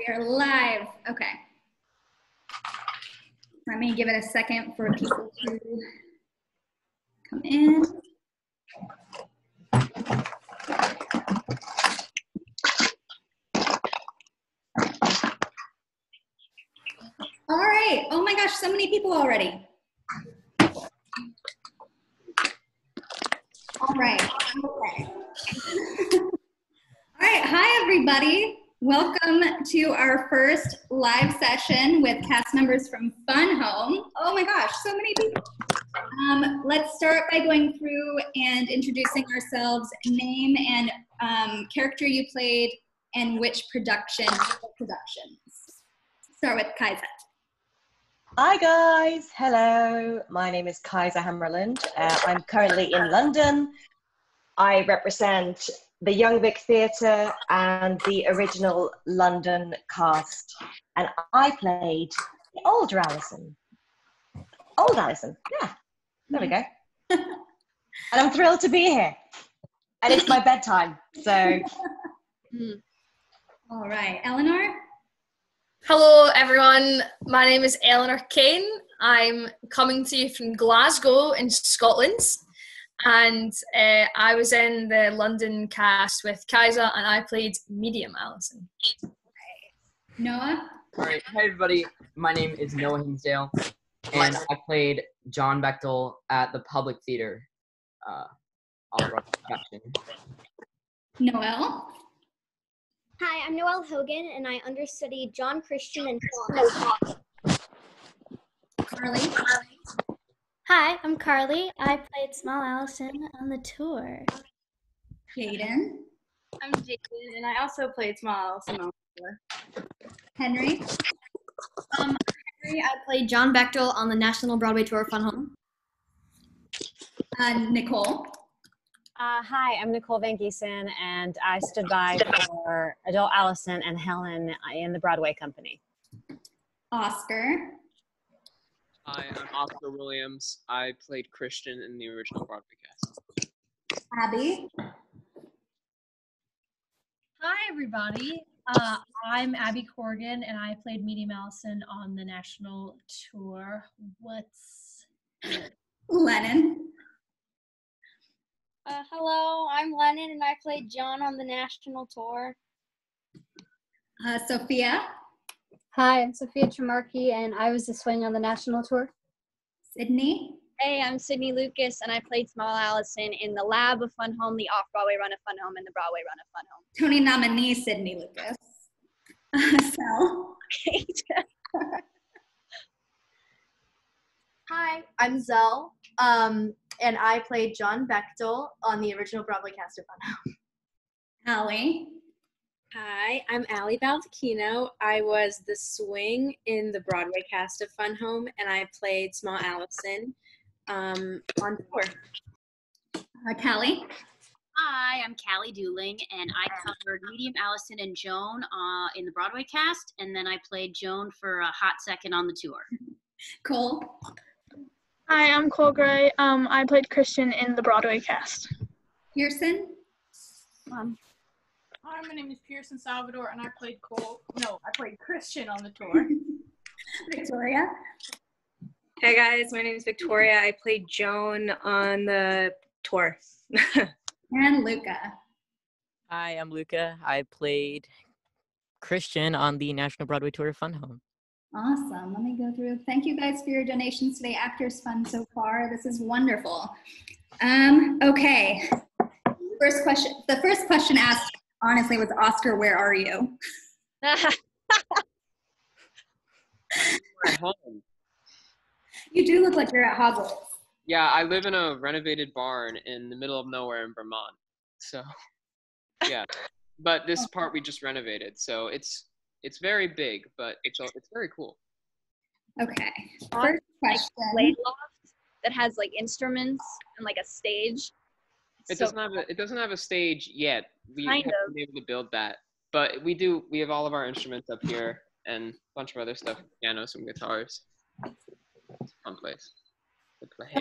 We are live. Okay. Let me give it a second for people to come in. All right. Oh my gosh, so many people already. All right. Okay. All right. Hi, everybody. Welcome to our first live session with cast members from Fun Home. Oh my gosh, so many people. Let's start by going through and introducing ourselves, name and character you played, and which productions. Start with Kaisa. Hi guys, hello. My name is Kaisa Summarlaund. I'm currently in London. I represent the Young Vic Theatre and the original London cast, and I played the older Alison. Old Alison, yeah, there we go. And I'm thrilled to be here. And it's my bedtime, so. All right, Eleanor? Hello everyone, my name is Eleanor Kane. I'm coming to you from Glasgow in Scotland, and I was in the London cast with Kaisa and I played medium Alison. Noah? Alright, hi everybody, my name is Noah Hinsdale, and I played John Bechtel at the Public Theatre Off-Broadway production. Noelle? Hi, I'm Noelle Hogan, and I understudied John Christian and Paul. Carly? Hi, I'm Carly. I played Small Allison on the tour. Jadyn? I'm Jadyn, and I also played Small Allison on the tour. Henry? Henry, I played John Bechtel on the National Broadway Tour Fun Home. Nicole? Hi, I'm Nicole Van Giesen, and I stood by for adult Allison and Helen in the Broadway company. Oscar? Hi, I'm Oscar Williams. I played Christian in the original Broadway cast. Abby? Hi, everybody. I'm Abby Corrigan, and I played medium Allison on the national tour. Lennon? Hello, I'm Lennon, and I played John on the national tour. Sofia? Hi, I'm Sofia Trimarchi, and I was the swing on the national tour. Sydney? Hey, I'm Sydney Lucas, and I played Small Allison in the Lab of Fun Home, the Off-Broadway run of Fun Home, and the Broadway run of Fun Home. Tony nominee Sydney Lucas. Zell? Hi, I'm Zell, and I played John Bechtel on the original Broadway cast of Fun Home. Kally? Hi, I'm Baldacchino. I was the swing in the Broadway cast of Fun Home, and I played Small Allison on tour. Kally? Hi, I'm Kally Duling, and I covered medium Allison and Joan in the Broadway cast, and then I played Joan for a hot second on the tour. Cole? Hi, I'm Cole Gray. I played Christian in the Broadway cast. Pierson? Hi, my name is Pierson Salvador, and I played Christian on the tour. Victoria? Hey guys, my name is Victoria. I played Joan on the tour. And Luké. Hi, I'm Luké. I played Christian on the National Broadway Tour of Fun Home. Awesome. Let me go through. Thank you guys for your donations today. Actors Fund so far. This is wonderful. Okay. First question. The first question asked, honestly, was Oscar, where are you? We're at home. You do look like you're at Hogwarts. Yeah, I live in a renovated barn in the middle of nowhere in Vermont. So, yeah. But this part we just renovated, so it's very big, but it's very cool. Okay. First question. Like loft that has like instruments and like a stage. It doesn't have a stage yet. We haven't been able to build that, but we have all of our instruments up here and a bunch of other stuff, piano, some guitars. It's a fun place.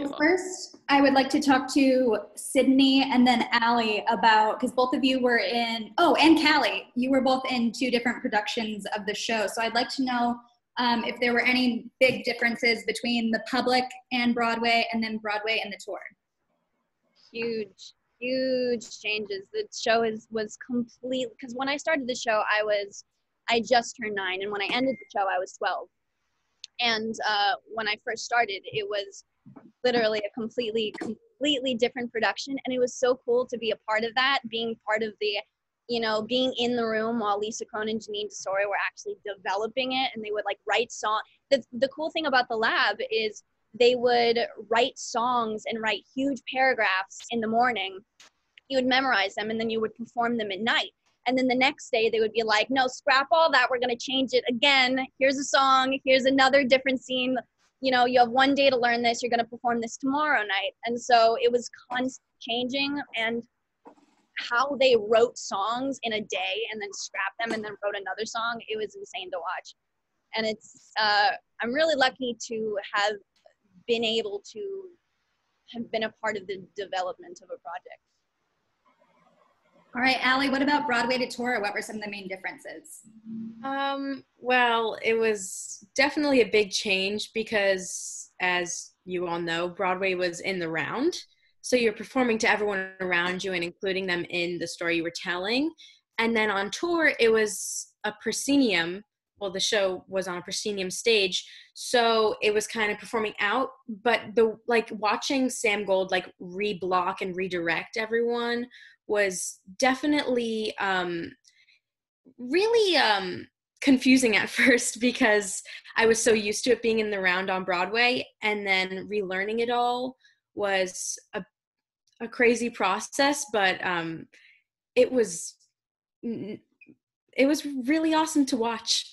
So first, I would like to talk to Sydney and then Allie about, because both of you were in, and Kally, you were both in 2 different productions of the show. So I'd like to know if there were any big differences between the public and Broadway and then Broadway and the tour. Huge changes. The show was complete, because when I started the show, I just turned 9, and when I ended the show, I was 12. And when I first started, it was literally a completely different production, and it was so cool to be a part of that, being part of the, being in the room while Lisa Krohn and Janine DeSoria were actually developing it, and they would like write songs. The cool thing about the lab is they would write songs and write huge paragraphs in the morning. You would memorize them, and then you would perform them at night. And then the next day they would be like, no, scrap all that. We're going to change it again. Here's a song. Here's another different scene. You have one day to learn this. You're going to perform this tomorrow night. And so it was constant changing, and how they wrote songs in a day and then scrapped them and then wrote another song. It was insane to watch. And I'm really lucky to have been able to have been a part of the development of a project. All right, Allie, what about Broadway to tour? What were some of the main differences? Well, it was definitely a big change because, as you all know, Broadway was in the round. So you're performing to everyone around you and including them in the story you were telling. And then on tour, it was a proscenium. Well, the show was on a proscenium stage. So it was kind of performing out, but watching Sam Gold reblock and redirect everyone was definitely really confusing at first, because I was so used to it being in the round on Broadway, and then relearning it all was a crazy process, but it was really awesome to watch.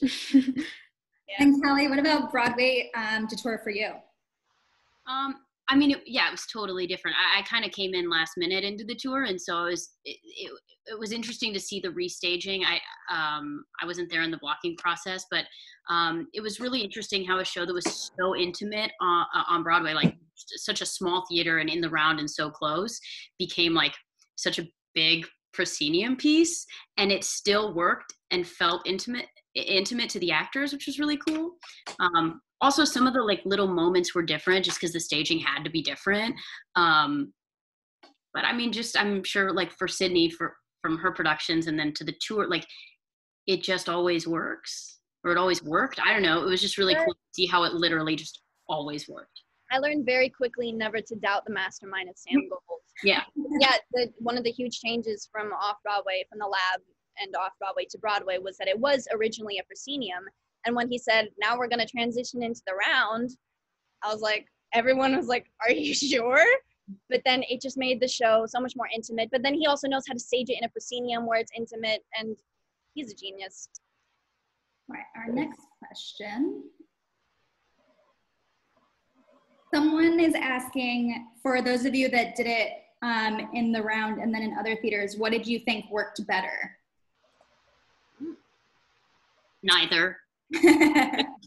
And Kally, what about Broadway to tour for you? I mean, it was totally different. I kind of came in last minute into the tour, and so it was interesting to see the restaging. I wasn't there in the blocking process, but it was really interesting how a show that was so intimate on Broadway, like such a small theater and in the round and so close, became like such a big proscenium piece, and it still worked and felt intimate to the actors, which was really cool. Also, some of the little moments were different just because the staging had to be different. But I mean, I'm sure for Sydney from her productions and then to the tour, it just always works, or it always worked. I don't know. It was just really cool to see how it literally just always worked. I learned very quickly never to doubt the mastermind of Sam Gold. Yeah. Yeah. One of the huge changes from Off-Broadway, from the lab and Off-Broadway to Broadway, was that it was originally a proscenium. And when he said, now we're going to transition into the round, I was like, everyone was like, are you sure? But then it just made the show so much more intimate. But then he also knows how to stage it in a proscenium where it's intimate, and he's a genius. All right, our next question. Someone is asking, for those of you that did it in the round and then in other theaters, what did you think worked better? Neither.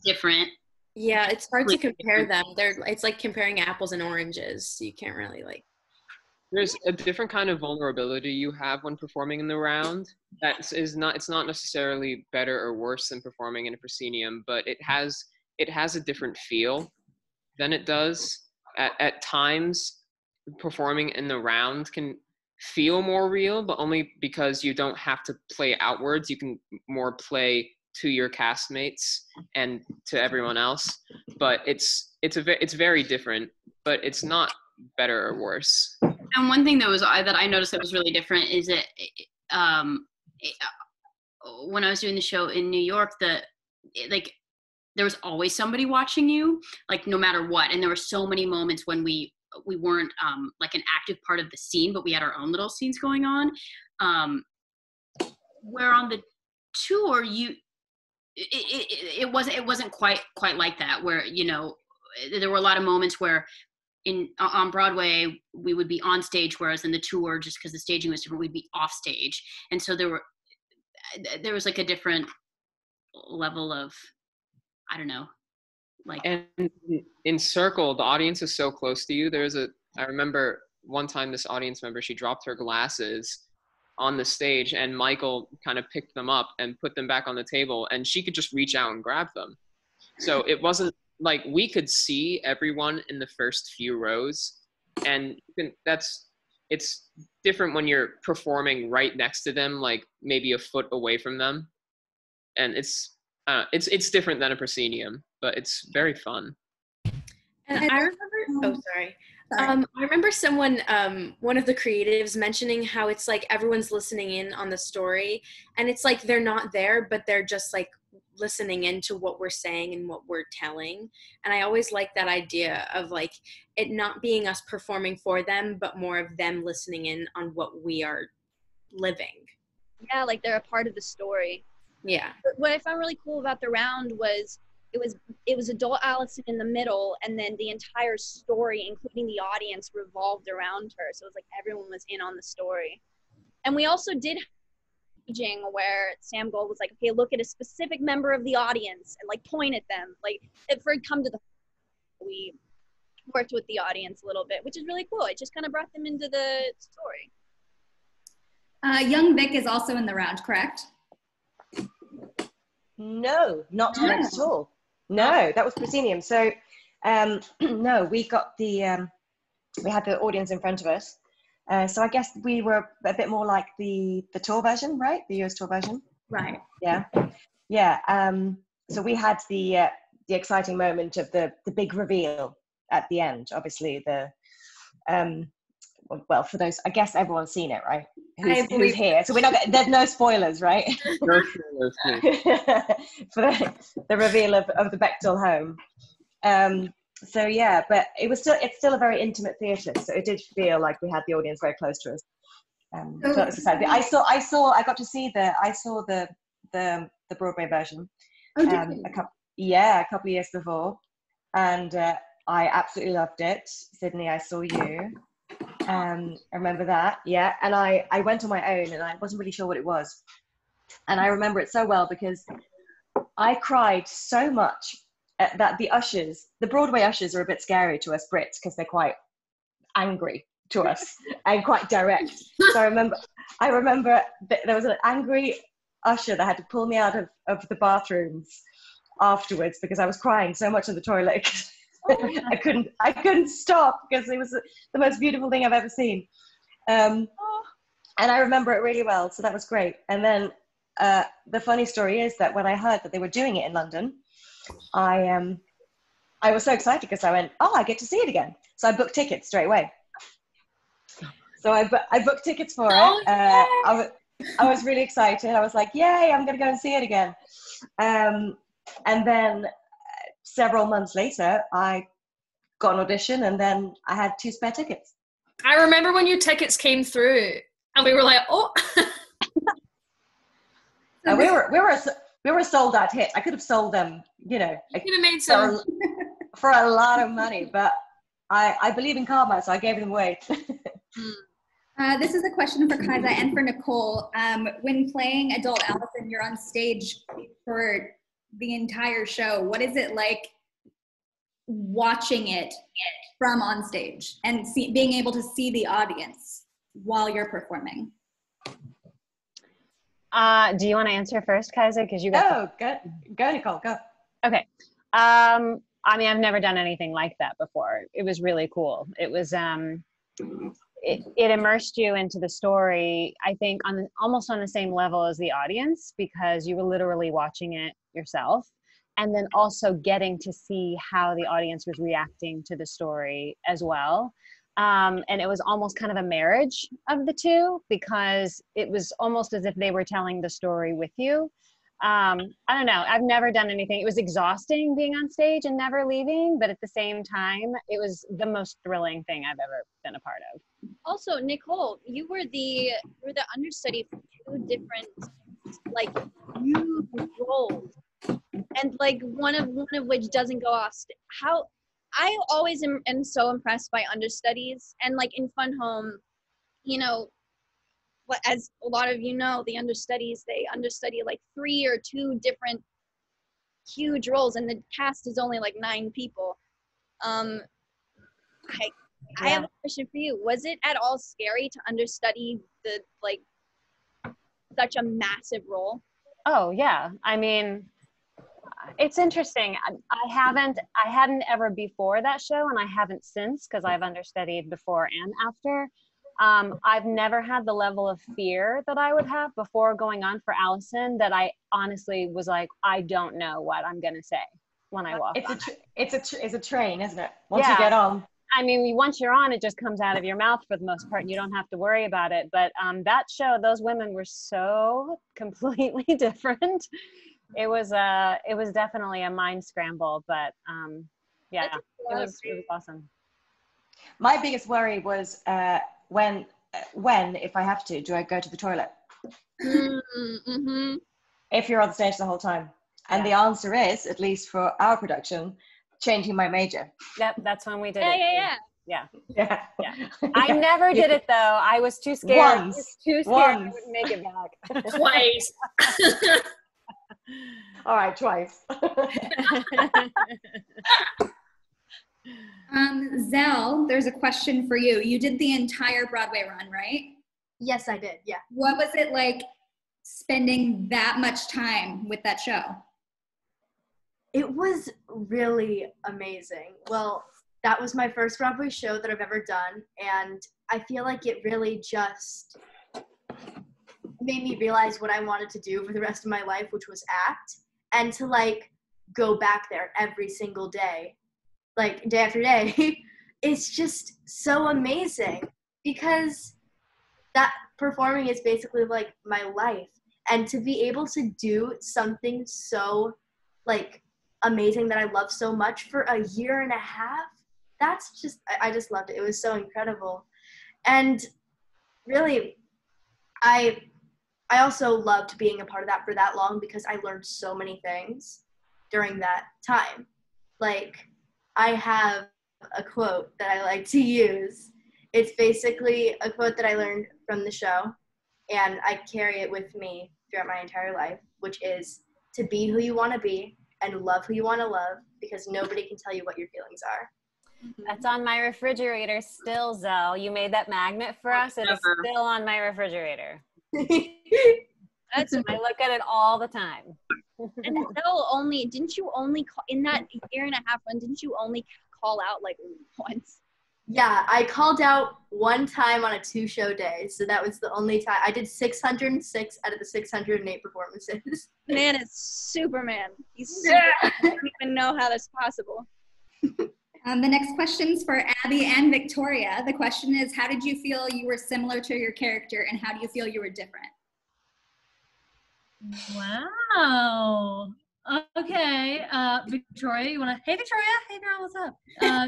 Different. Yeah, it's hard to compare them. It's like comparing apples and oranges. You can't really There's a different kind of vulnerability you have when performing in the round. It's not necessarily better or worse than performing in a proscenium, but it has a different feel than it does. At times, performing in the round can feel more real, but only because you don't have to play outwards. You can more play to your castmates and to everyone else, but it's very different, but it's not better or worse. And one thing that I noticed that was really different is that when I was doing the show in New York, there was always somebody watching you, no matter what, and there were so many moments when we weren't an active part of the scene, but we had our own little scenes going on. Where on the tour, it wasn't quite like that, where there were a lot of moments where on Broadway we would be on stage, whereas in the tour, just because the staging was different, we'd be off stage, and so there was a different level of, I don't know, Like, and in Circle, the audience is so close to you. I remember one time this audience member, she dropped her glasses on the stage, and Michael kind of picked them up and put them back on the table, and she could just reach out and grab them. So it wasn't like we could see everyone in the first few rows, and it's different when you're performing right next to them, like maybe a foot away from them, and it's different than a proscenium, but it's very fun. And I remember, I remember someone, one of the creatives mentioning how it's like everyone's listening in on the story, and it's like they're not there, but they're just like listening into what we're saying and what we're telling. And I always like that idea of like it not being us performing for them, but more of them listening in on what we are living. Yeah, like they're a part of the story. Yeah. But what I found really cool about the round was it was adult Allison in the middle, and then the entire story, including the audience, revolved around her. So it was like everyone was in on the story. And we also did staging where Sam Gold was like, okay, look at a specific member of the audience and like point at them. Like for it come to the, we worked with the audience a little bit, which is really cool. It just kind of brought them into the story. Young Vic is also in the round, correct? No, not correct at all. No, that was proscenium. So, no, we got we had the audience in front of us. So I guess we were a bit more like the tour version, right? The US tour version. Right. Yeah. Yeah. So we had the exciting moment of the big reveal at the end. Obviously, well, for those, I guess everyone's seen it, right? Who's here? So we're not. There's no spoilers, right? No spoilers, please. For the reveal of the Bechtel home. So yeah, but it's still a very intimate theatre. So it did feel like we had the audience very close to us. So that was exciting. I got to see the Broadway version. Oh, a couple of years before, and I absolutely loved it. Sydney, I saw you. I remember that, yeah. And I went on my own, and I wasn't really sure what it was. And I remember it so well because I cried so much that the Broadway ushers are a bit scary to us Brits because they're quite angry to us and quite direct. So I remember that there was an angry usher that had to pull me out of the bathrooms afterwards because I was crying so much in the toilet. I couldn't stop because it was the most beautiful thing I've ever seen. And I remember it really well, so that was great. And then the funny story is that when I heard that they were doing it in London, I was so excited because I went, I get to see it again. So I booked tickets straight away. So I booked tickets for it. I was really excited. I was like, yay, I'm going to go and see it again. And then several months later, I got an audition, and then I had 2 spare tickets. I remember when your tickets came through, and we were like, oh. We were a sold out hit. I could have sold them, you know, you could have made some for a lot of money, but I believe in karma, so I gave them away. This is a question for Kaisa and for Nicole. When playing adult Allison, you're on stage for the entire show. What is it like watching it from on stage and being able to see the audience while you're performing? Do you want to answer first, Kaisa? Because you got go, Nicole, go. Okay. I mean, I've never done anything like that before. It was really cool. It was it immersed you into the story, I think, almost on the same level as the audience, because you were literally watching it yourself, and then also getting to see how the audience was reacting to the story as well. And it was almost kind of a marriage of the two, because it was almost as if they were telling the story with you. I don't know. I've never done anything. It was exhausting being on stage and never leaving, but at the same time, it was the most thrilling thing I've ever been a part of. Also, Nicole, you were the understudy for 2 different huge roles, and one of which doesn't go off stage. How I always am so impressed by understudies, and in Fun Home, you know, as a lot of you know, the understudies, they understudy 3 or 2 different huge roles, and the cast is only like 9 people. I have a question for you. Was it at all scary to understudy the like such a massive role? Oh yeah, I mean, it's interesting. I hadn't ever before that show, and I haven't since, because I've understudied before and after. I've never had the level of fear that I would have before going on for Allison, that I honestly was like, I don't know what I'm gonna say when I walk on. It's a train, isn't it? Once you get on. I mean, once you're on, it just comes out of your mouth for the most part, and you don't have to worry about it. But that show, those women were so completely different. It was definitely a mind scramble, but yeah, it was awesome. My biggest worry was when, if I have to, do I go to the toilet? Mm-hmm. If you're on stage the whole time. And the answer is, at least for our production, changing my major. Yep, that's when we did it. Yeah. Yeah. I never did it though. I was too scared. I was too scared I wouldn't make it back. Twice. All right, twice. Zell, there's a question for you. You did the entire Broadway run, right? Yes, I did. Yeah. What was it like spending that much time with that show? It was really amazing. Well, that was my first Broadway show that I've ever done, and I feel like it really just made me realize what I wanted to do for the rest of my life, which was act, and to like go back there every single day, like day after day. It's just so amazing, because that performing is basically like my life, and to be able to do something so like amazing that I love so much for a year and a half, that's just, I just loved it. It was so incredible. And really, I also loved being a part of that for that long, because I learned so many things during that time. Like, I have a quote that I like to use. It's basically a quote that I learned from the show, and I carry it with me throughout my entire life, which is to be who you want to be and love who you want to love, because nobody can tell you what your feelings are. That's on my refrigerator still, Zell. You made that magnet for us. It is still on my refrigerator. I look at it all the time. And Zell, didn't you only in that year and a half run, didn't you only call out like once? Yeah, I called out one time on a 2-show day, so that was the only time. I did 606 out of the 608 performances. Man is Superman. He's Superman. I don't even know how that's possible. The next question's for Abby and Victoria. The question is, how did you feel you were similar to your character, and how do you feel you were different? Wow. Okay. Victoria, you wanna? Hey, Victoria. Hey, girl. What's up?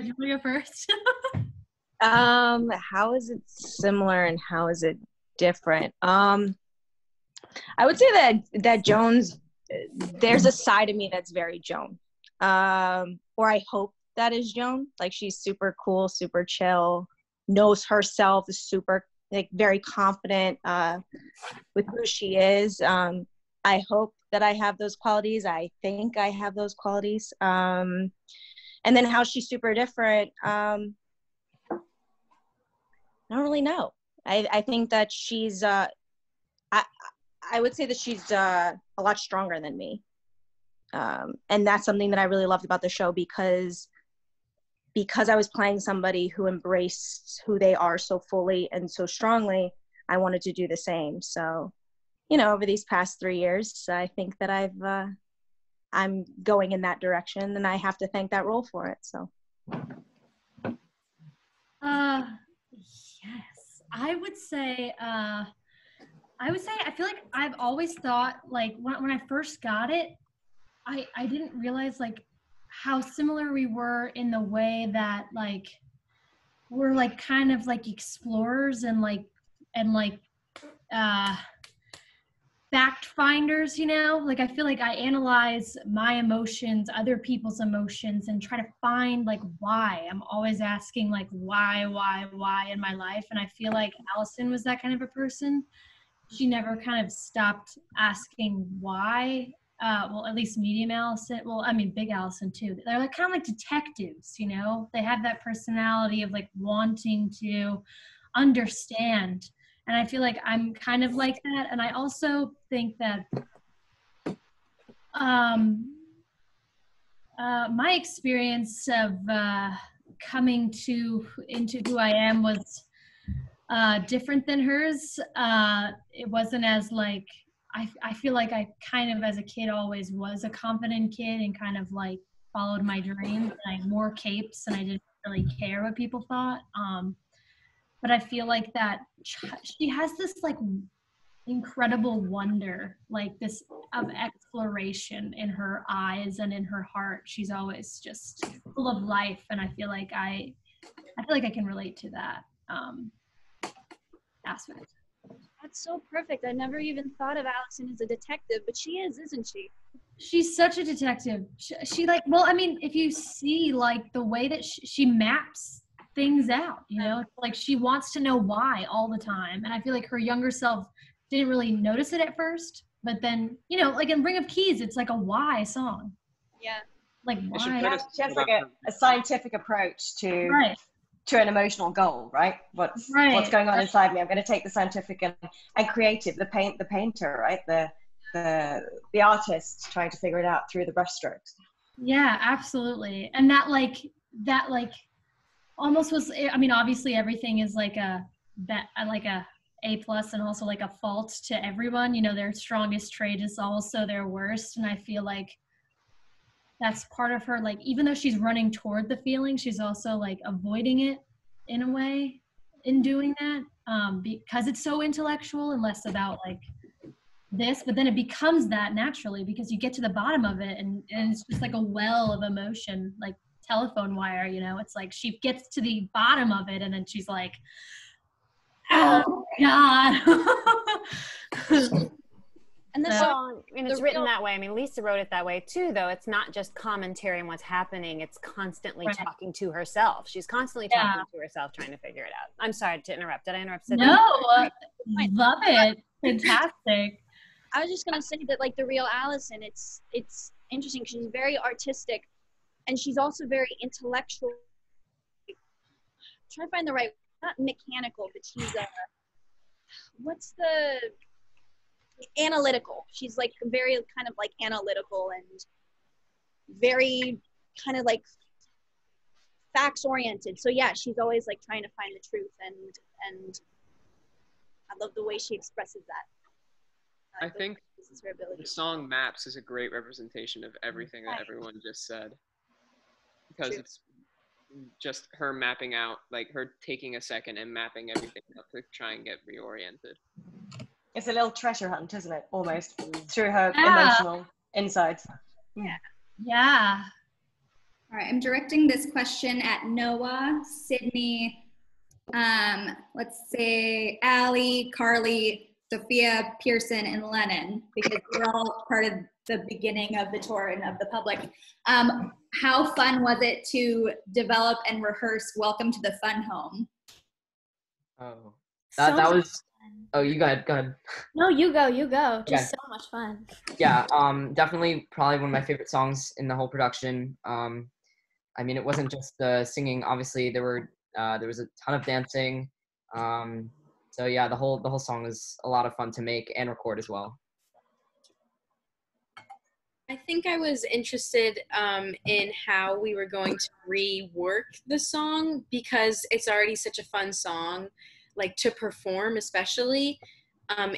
You wanna go first? How is it similar and how is it different? I would say that Joan's, there's a side of me that's very Joan, or I hope that is Joan. Like, she's super cool, super chill, knows herself, is super, like, very confident with who she is. I hope that I have those qualities. I think I have those qualities. And then how she's super different, I don't really know. I think that she's, I would say that she's a lot stronger than me. And that's something that I really loved about the show, because I was playing somebody who embraced who they are so fully and so strongly. I wanted to do the same. So, you know, over these past 3 years, I think that I'm going in that direction, and I have to thank that role for it. So. Yes, I would say I feel like I've always thought, like, when I first got it, I didn't realize like how similar we were in the way that like we're like kind of like explorers and fact finders, you know? Like, I feel like I analyze my emotions, other people's emotions, and try to find like why. I'm always asking like why in my life, and I feel like Allison was that kind of a person. She never kind of stopped asking why well, at least medium Allison. Well, I mean, big Allison too. They're like kind of like detectives, you know. They have that personality of like wanting to understand, and I feel like I'm kind of like that. And I also think that my experience of coming into who I am was different than hers. It wasn't as like, I feel like I kind of as a kid always was a confident kid and kind of like followed my dreams. And I wore capes and I didn't really care what people thought. But I feel like that she has this like incredible wonder, like this of exploration in her eyes and in her heart. She's always just full of life, and I feel like I can relate to that aspect. That's so perfect. I never even thought of Allison as a detective, but she is, isn't she? She's such a detective. She like, well, I mean, if you see like the way that she maps things out, you know, like she wants to know why all the time, and I feel like her younger self didn't really notice it at first, but then, you know, like in Ring of Keys, it's like a why song. Yeah. Like why? She has like a scientific approach to an emotional goal, right? What's going on inside me? I'm going to take the scientific and creative, the painter, right? The artist trying to figure it out through the brushstrokes. Yeah, absolutely. And that almost was, I mean, obviously everything is like a A+ and also like a fault to everyone. You know, their strongest trait is also their worst. And I feel like that's part of her, like, even though she's running toward the feeling, she's also like avoiding it in a way in doing that, because it's so intellectual and less about like this, but then it becomes that naturally because you get to the bottom of it and it's just like a well of emotion, like telephone wire, you know. It's like she gets to the bottom of it and then she's like, oh God. And the song, and it's written that way. I mean, Lisa wrote it that way too, though. It's not just commentary on what's happening. It's constantly talking to herself. She's constantly talking to herself, trying to figure it out. I'm sorry to interrupt. Did I interrupt? No, love it. Fantastic. I was just going to say that, like, the real Allison, it's interesting. She's very artistic, and she's also very intellectual. I'm trying to find the right, not mechanical, but she's what's the analytical. She's like very kind of like analytical and very kind of like facts oriented. So yeah, she's always like trying to find the truth, and I love the way she expresses that. I think the song Maps is a great representation of everything that everyone just said, because it's just her mapping out, like her taking a second and mapping everything up to try and get reoriented. It's a little treasure hunt, isn't it? Almost through her emotional insides. Yeah. All right, I'm directing this question at Noah, Sydney, let's say Allie, Carly, Sofia, Pierson, and Lennon, because we're all part of the beginning of the tour and of the public. How fun was it to develop and rehearse Welcome to the Fun Home? Oh, that was. Oh, you go ahead. No, you go. Just Okay. so much fun. Yeah, definitely probably one of my favorite songs in the whole production. I mean, it wasn't just the singing. Obviously, there was a ton of dancing. So yeah, the whole song was a lot of fun to make and record as well. I think I was interested in how we were going to rework the song, because it's already such a fun song, like to perform, especially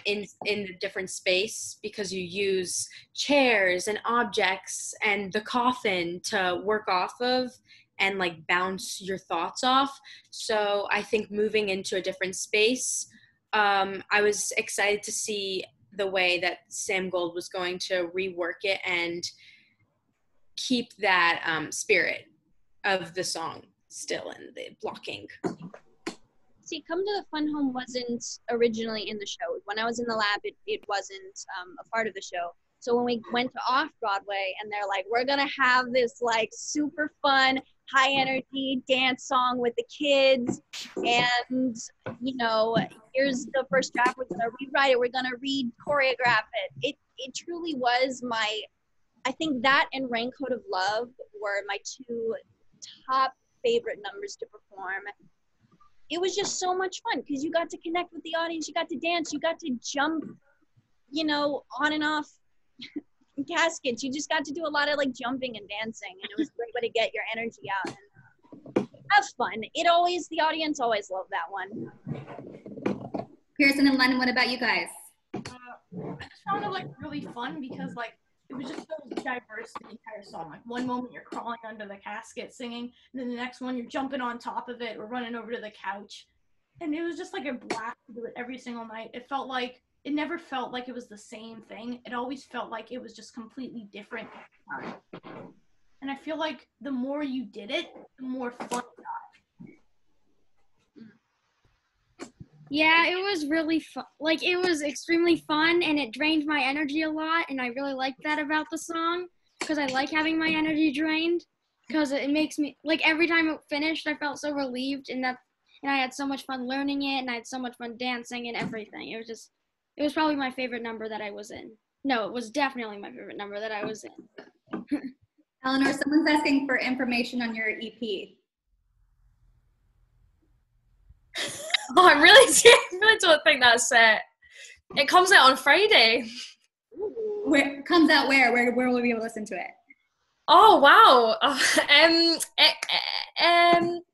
in a different space, because you use chairs and objects and the coffin to work off of and like bounce your thoughts off. So I think moving into a different space, I was excited to see the way that Sam Gold was going to rework it and keep that spirit of the song still in the blocking. See, Come to the Fun Home wasn't originally in the show. When I was in the lab, it wasn't a part of the show. So when we went to Off-Broadway and they're like, we're going to have this like super fun high energy dance song with the kids. And, you know, here's the first draft. We're going to rewrite it. We're going to choreograph it. It truly was I think that and Raincoat of Love were my two top favorite numbers to perform. It was just so much fun because you got to connect with the audience, you got to dance, you got to jump, you know, on and off caskets. You just got to do a lot of like jumping and dancing, and it was a great way to get your energy out and have fun. The audience always loved that one. Pierson and Lennon, what about you guys? I just found it like really fun because like it was just so diverse, the entire song. Like one moment you're crawling under the casket singing, and then the next one you're jumping on top of it or running over to the couch. And it was just like a blast to do it every single night. It never felt like it was the same thing. It always felt like it was just completely different every time. And I feel like the more you did it, the more fun it got. Yeah, it was really fun. Like, it was extremely fun, and it drained my energy a lot, and I really liked that about the song, because I like having my energy drained, because it makes me, like, every time it finished, I felt so relieved, and I had so much fun learning it, and I had so much fun dancing and everything. It was probably my favorite number that I was in. No, it was definitely my favorite number that I was in. Eleanor, someone's asking for information on your EP. Oh, I really don't think that's it. It comes out on Friday. Where comes out? Where will we be able to listen to it? Oh wow!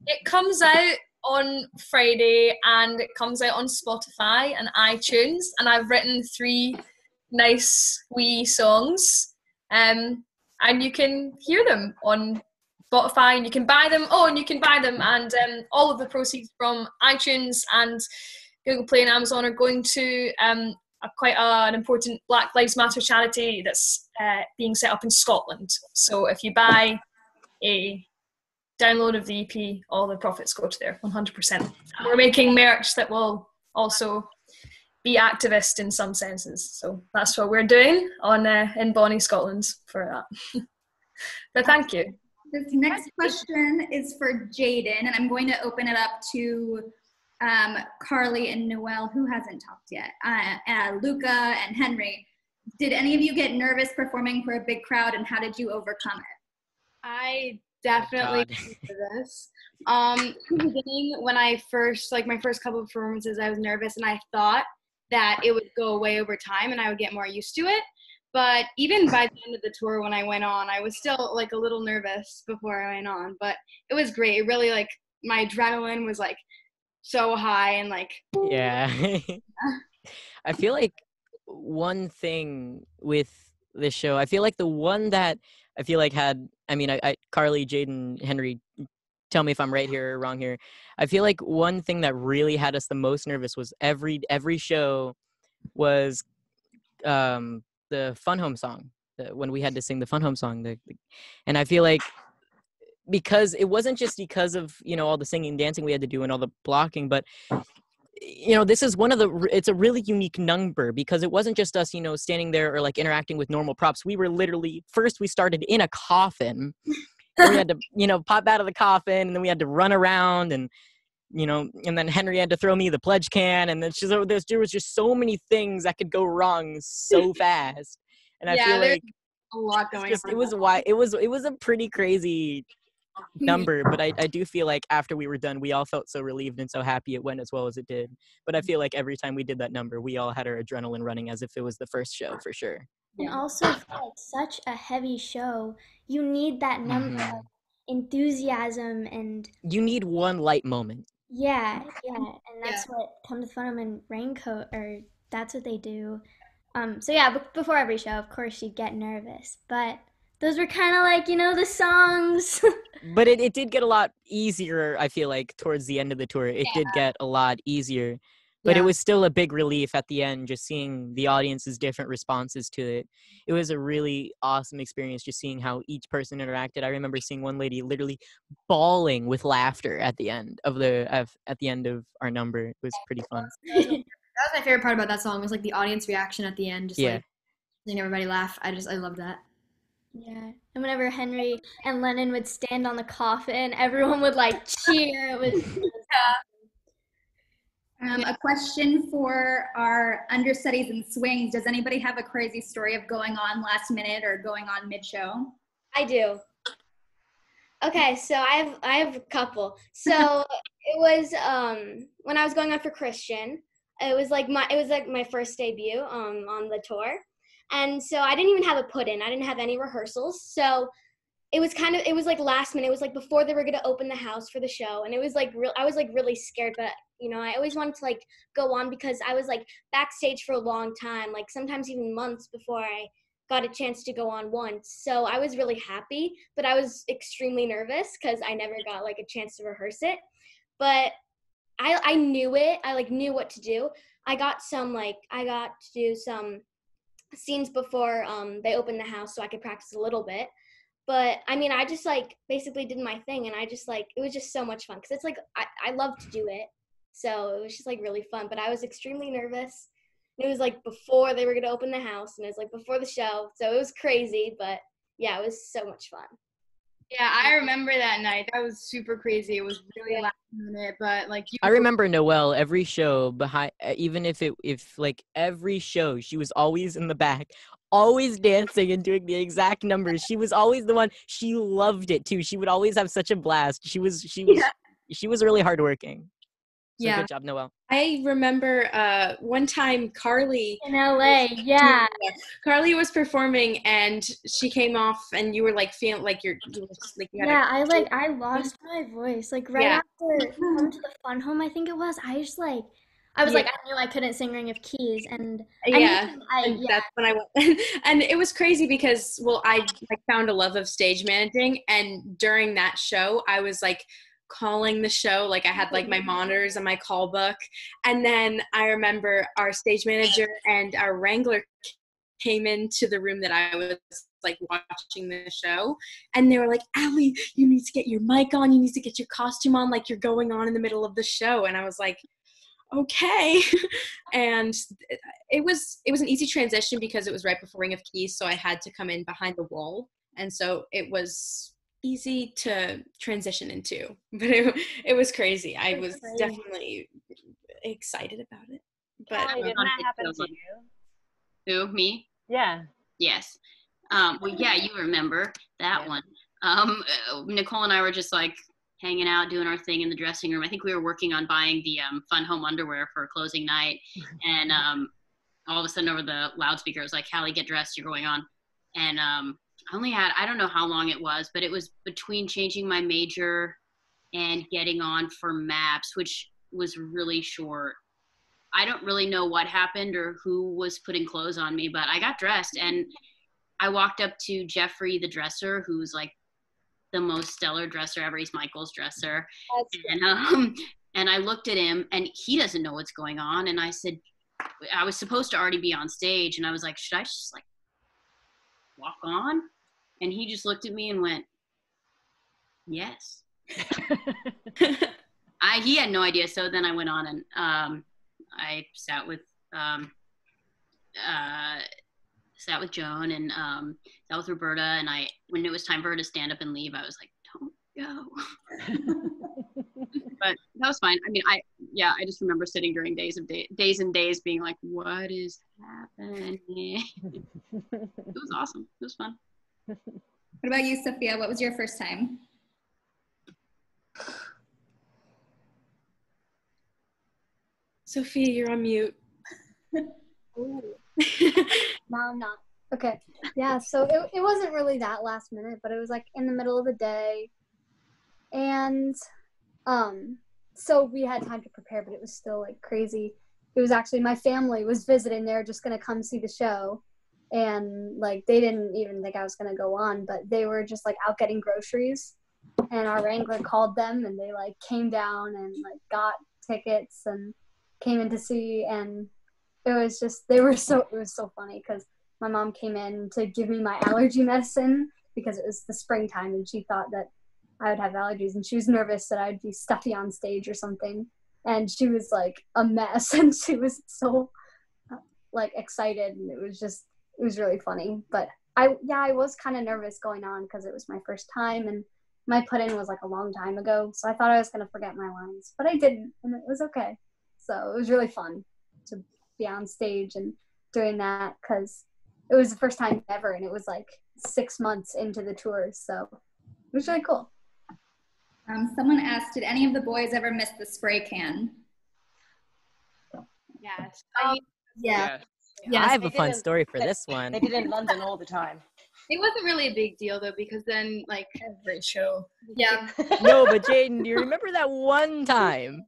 It comes out on Friday, and it comes out on Spotify and iTunes. And I've written 3 nice wee songs, and you can hear them on Spotify, and you can buy them. And all of the proceeds from iTunes and Google Play and Amazon are going to quite an important Black Lives Matter charity that's being set up in Scotland. So if you buy a download of the EP, all the profits go to there, 100%. We're making merch that will also be activist in some senses. So that's what we're doing in Bonnie, Scotland for that. But thank you. This next question is for Jadyn, and I'm going to open it up to Carly and Noelle, who hasn't talked yet, Luké and Henry. Did any of you get nervous performing for a big crowd, and how did you overcome it? I definitely did this. In the beginning, when I first, my first couple of performances, I was nervous, and I thought that it would go away over time and I would get more used to it. But even by the end of the tour, when I went on, I was still a little nervous before I went on. But it was great. It really my adrenaline was so high and Yeah. I feel like one thing with this show, I feel like the one that I feel like had, Carly, Jadyn, Henry, tell me if I'm right here or wrong here. I feel like one thing that really had us the most nervous was every show was the Fun Home song, when we had to sing the Fun Home song. And I feel like because it wasn't just because of, all the singing and dancing we had to do and all the blocking, but this is it's a really unique number because it wasn't just us, standing there or interacting with normal props. We were literally, first we started in a coffin. We had to, pop out of the coffin, and then we had to run around, and and then Henry had to throw me the pledge can, and then there was just so many things that could go wrong so fast. And I feel like a lot going on. It was a pretty crazy number, but I do feel like after we were done, we all felt so relieved and so happy it went as well as it did. But I feel like every time we did that number, we all had our adrenaline running as if it was the first show for sure. And also, for such a heavy show, you need that number of enthusiasm, and you need one light moment. Yeah, and that's what Come to Fun Home and Raincoat, or that's what they do. So yeah, before every show, of course, you'd get nervous, but those were kind of the songs. But it did get a lot easier, I feel like, towards the end of the tour. It did get a lot easier. But it was still a big relief at the end, just seeing the audience's different responses to it. It was a really awesome experience, just seeing how each person interacted. I remember seeing one lady literally bawling with laughter at the end of our number. It was pretty fun. That was my favorite part about that song, was the audience reaction at the end, just seeing everybody laugh. I loved that. Yeah, and whenever Henry and Lennon would stand on the coffin, everyone would like cheer. It was A question for our understudies and swings. Does anybody have a crazy story of going on last minute or going on mid-show? I do. Okay, so I have a couple. So it was when I was going on for Christian. It was like my first debut on the tour, and so I didn't even have a put in. I didn't have any rehearsals. So it was like last minute. It was like before they were gonna open the house for the show, and it was like I was like really scared, but I always wanted to like go on because I was like backstage for a long time, like sometimes even months before I got a chance to go on once. So I was really happy, but I was extremely nervous because I never got like a chance to rehearse it. But I knew it. I like knew what to do. I got to do some scenes before they opened the house so I could practice a little bit. But I mean, I just like basically did my thing, and I just like, it was just so much fun because it's like I love to do it. So it was just like really fun, but I was extremely nervous. It was like before they were going to open the house, and it was like before the show. So it was crazy, but yeah, it was so much fun. Yeah, I remember that night. That was super crazy. It was really last minute, but like I remember Noelle every show behind, even if every show, she was always in the back, always dancing and doing the exact numbers. She was always the one. She loved it too. She would always have such a blast. She was really hardworking. So Yeah. good job, Noelle. I remember one time Carly in LA, yeah. Carly was performing and she came off and you were like feeling like you had I lost my voice. Like right after Come to the Fun Home, I think it was. I knew I couldn't sing Ring of Keys, and that's when I went. And it was crazy because I found a love of stage managing, and during that show I was like calling the show, like I had like my monitors and my call book. And then I remember our stage manager and our wrangler came into the room that I was like watching the show, and they were like, Allie, you need to get your mic on, you need to get your costume on, like you're going on in the middle of the show. And I was like, okay. And it was an easy transition because it was right before Ring of Keys, so I had to come in behind the wall, and so it was easy to transition into, but it was crazy. I was definitely excited about it. But didn't that happen to you? Who, me? Yeah. Yes. Well, yeah, you remember that one. Nicole and I were just like hanging out, doing our thing in the dressing room. I think we were working on buying the Fun Home underwear for closing night, and all of a sudden over the loudspeaker, it was like, Kally, get dressed, you're going on. And I only had, I don't know how long it was, but it was between changing my major and getting on for MAPS, which was really short. I don't really know what happened or who was putting clothes on me, but I got dressed and I walked up to Jeffrey, the dresser, who's like the most stellar dresser ever. He's Michael's dresser. And I looked at him and he doesn't know what's going on. And I said, I was supposed to already be on stage. And I was like, should I just like walk on? And he just looked at me and went, yes. He had no idea. So then I went on and I sat with Joan and sat with Roberta. And when it was time for her to stand up and leave, I was like, don't go. But that was fine. I mean, I just remember sitting during days and days being like, what is happening? It was awesome. It was fun. What about you, Sofia? What was your first time? Sofia, you're on mute. No, I'm not. Okay. Yeah, so it wasn't really that last minute, but it was like in the middle of the day. And so we had time to prepare, but it was still like crazy. It was actually, my family was visiting. They were just going to come see the show. And like, they didn't even think I was going to go on, but they were just like out getting groceries. And our wrangler called them and they like came down and like got tickets and came in to see. And it was just, it was so funny because my mom came in to give me my allergy medicine because it was the springtime and she thought that I would have allergies and she was nervous that I'd be stuffy on stage or something. And she was like a mess and she was so like excited and it was really funny. But I was kind of nervous going on because it was my first time, and my put-in was like a long time ago, so I thought I was going to forget my lines, but I didn't, and it was okay. So it was really fun to be on stage and doing that, because it was the first time ever, and it was like 6 months into the tour, so it was really cool. Someone asked, did any of the boys ever miss the spray can? Yes. Yeah. I have a fun story for this one. They did it in London all the time. It wasn't really a big deal though, because then like every show. Yeah. No, but Jadyn, do you remember that one time?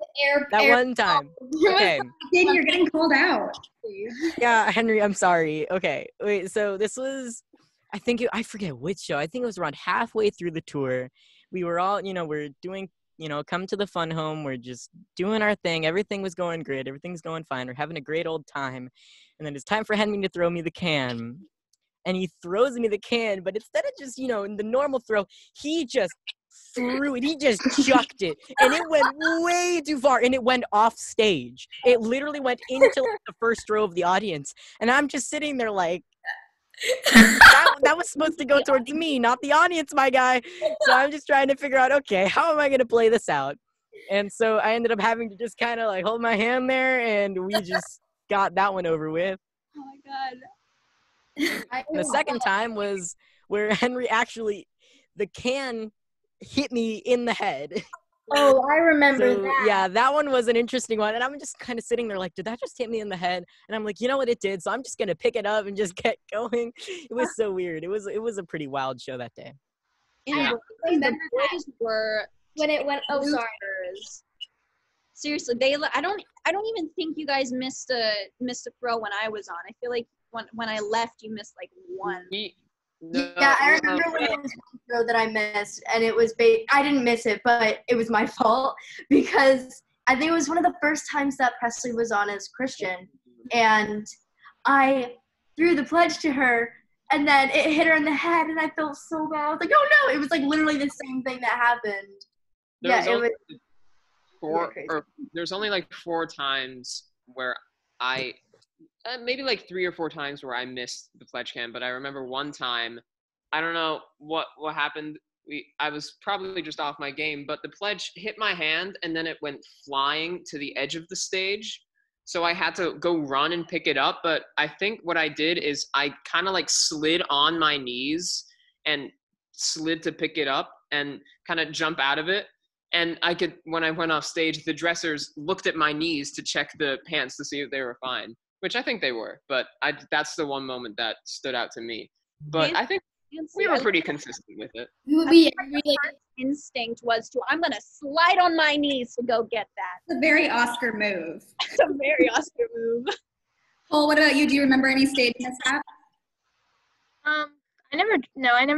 One time. Okay. Jadyn, you're getting called out. Yeah, Henry, I'm sorry. Okay, wait. So this was, I forget which show. I think it was around halfway through the tour. We were all, we're doing, come to the fun home. We're just doing our thing. Everything was going great. Everything's going fine. We're having a great old time. And then it's time for Henry to throw me the can. And he throws me the can, but instead of just, in the normal throw, he just threw it. He just chucked it. And it went way too far. And it went off stage. It literally went into the first row of the audience. And I'm just sitting there like, that was supposed to go towards me, not the audience, my guy. So I'm just trying to figure out, okay, how am I going to play this out? And so I ended up having to just kind of like hold my hand there, and we just got that one over with. Oh my God. And the second time was where Henry actually, the can hit me in the head. Oh, I remember So, that. yeah, that one was an interesting one. And I'm just kind of sitting there like, did that just hit me in the head? And I'm like, you know what, it did. So I'm just going to pick it up and just get going. It was so weird. It was a pretty wild show that day. Yeah. The boys were when it went. Oh, sorry. Seriously, I don't even think you guys missed a throw when I was on. I feel like when I left, you missed like one. Yeah, I remember when there was one throw that I missed, and it was I didn't miss it, but it was my fault because I think it was one of the first times that Presley was on as Christian, and I threw the pledge to her, and then it hit her in the head, and I felt so bad. I was like, oh no! It was like literally the same thing that happened. There's only like 4 times where maybe like 3 or 4 times where I missed the pledge can, but I remember one time, I don't know what happened. I was probably just off my game, but the pledge hit my hand and then it went flying to the edge of the stage. So I had to go run and pick it up. But I think what I did is I kind of like slid on my knees and slid to pick it up and kind of jump out of it. And when I went off stage, the dressers looked at my knees to check the pants to see if they were fine, which I think they were. But that's the one moment that stood out to me. But I think we were pretty consistent with it. My first instinct was I'm going to slide on my knees to go get that. It's a very Oscar move. It's a very Oscar move. Cole, what about you? Do you remember any stage mishap? I never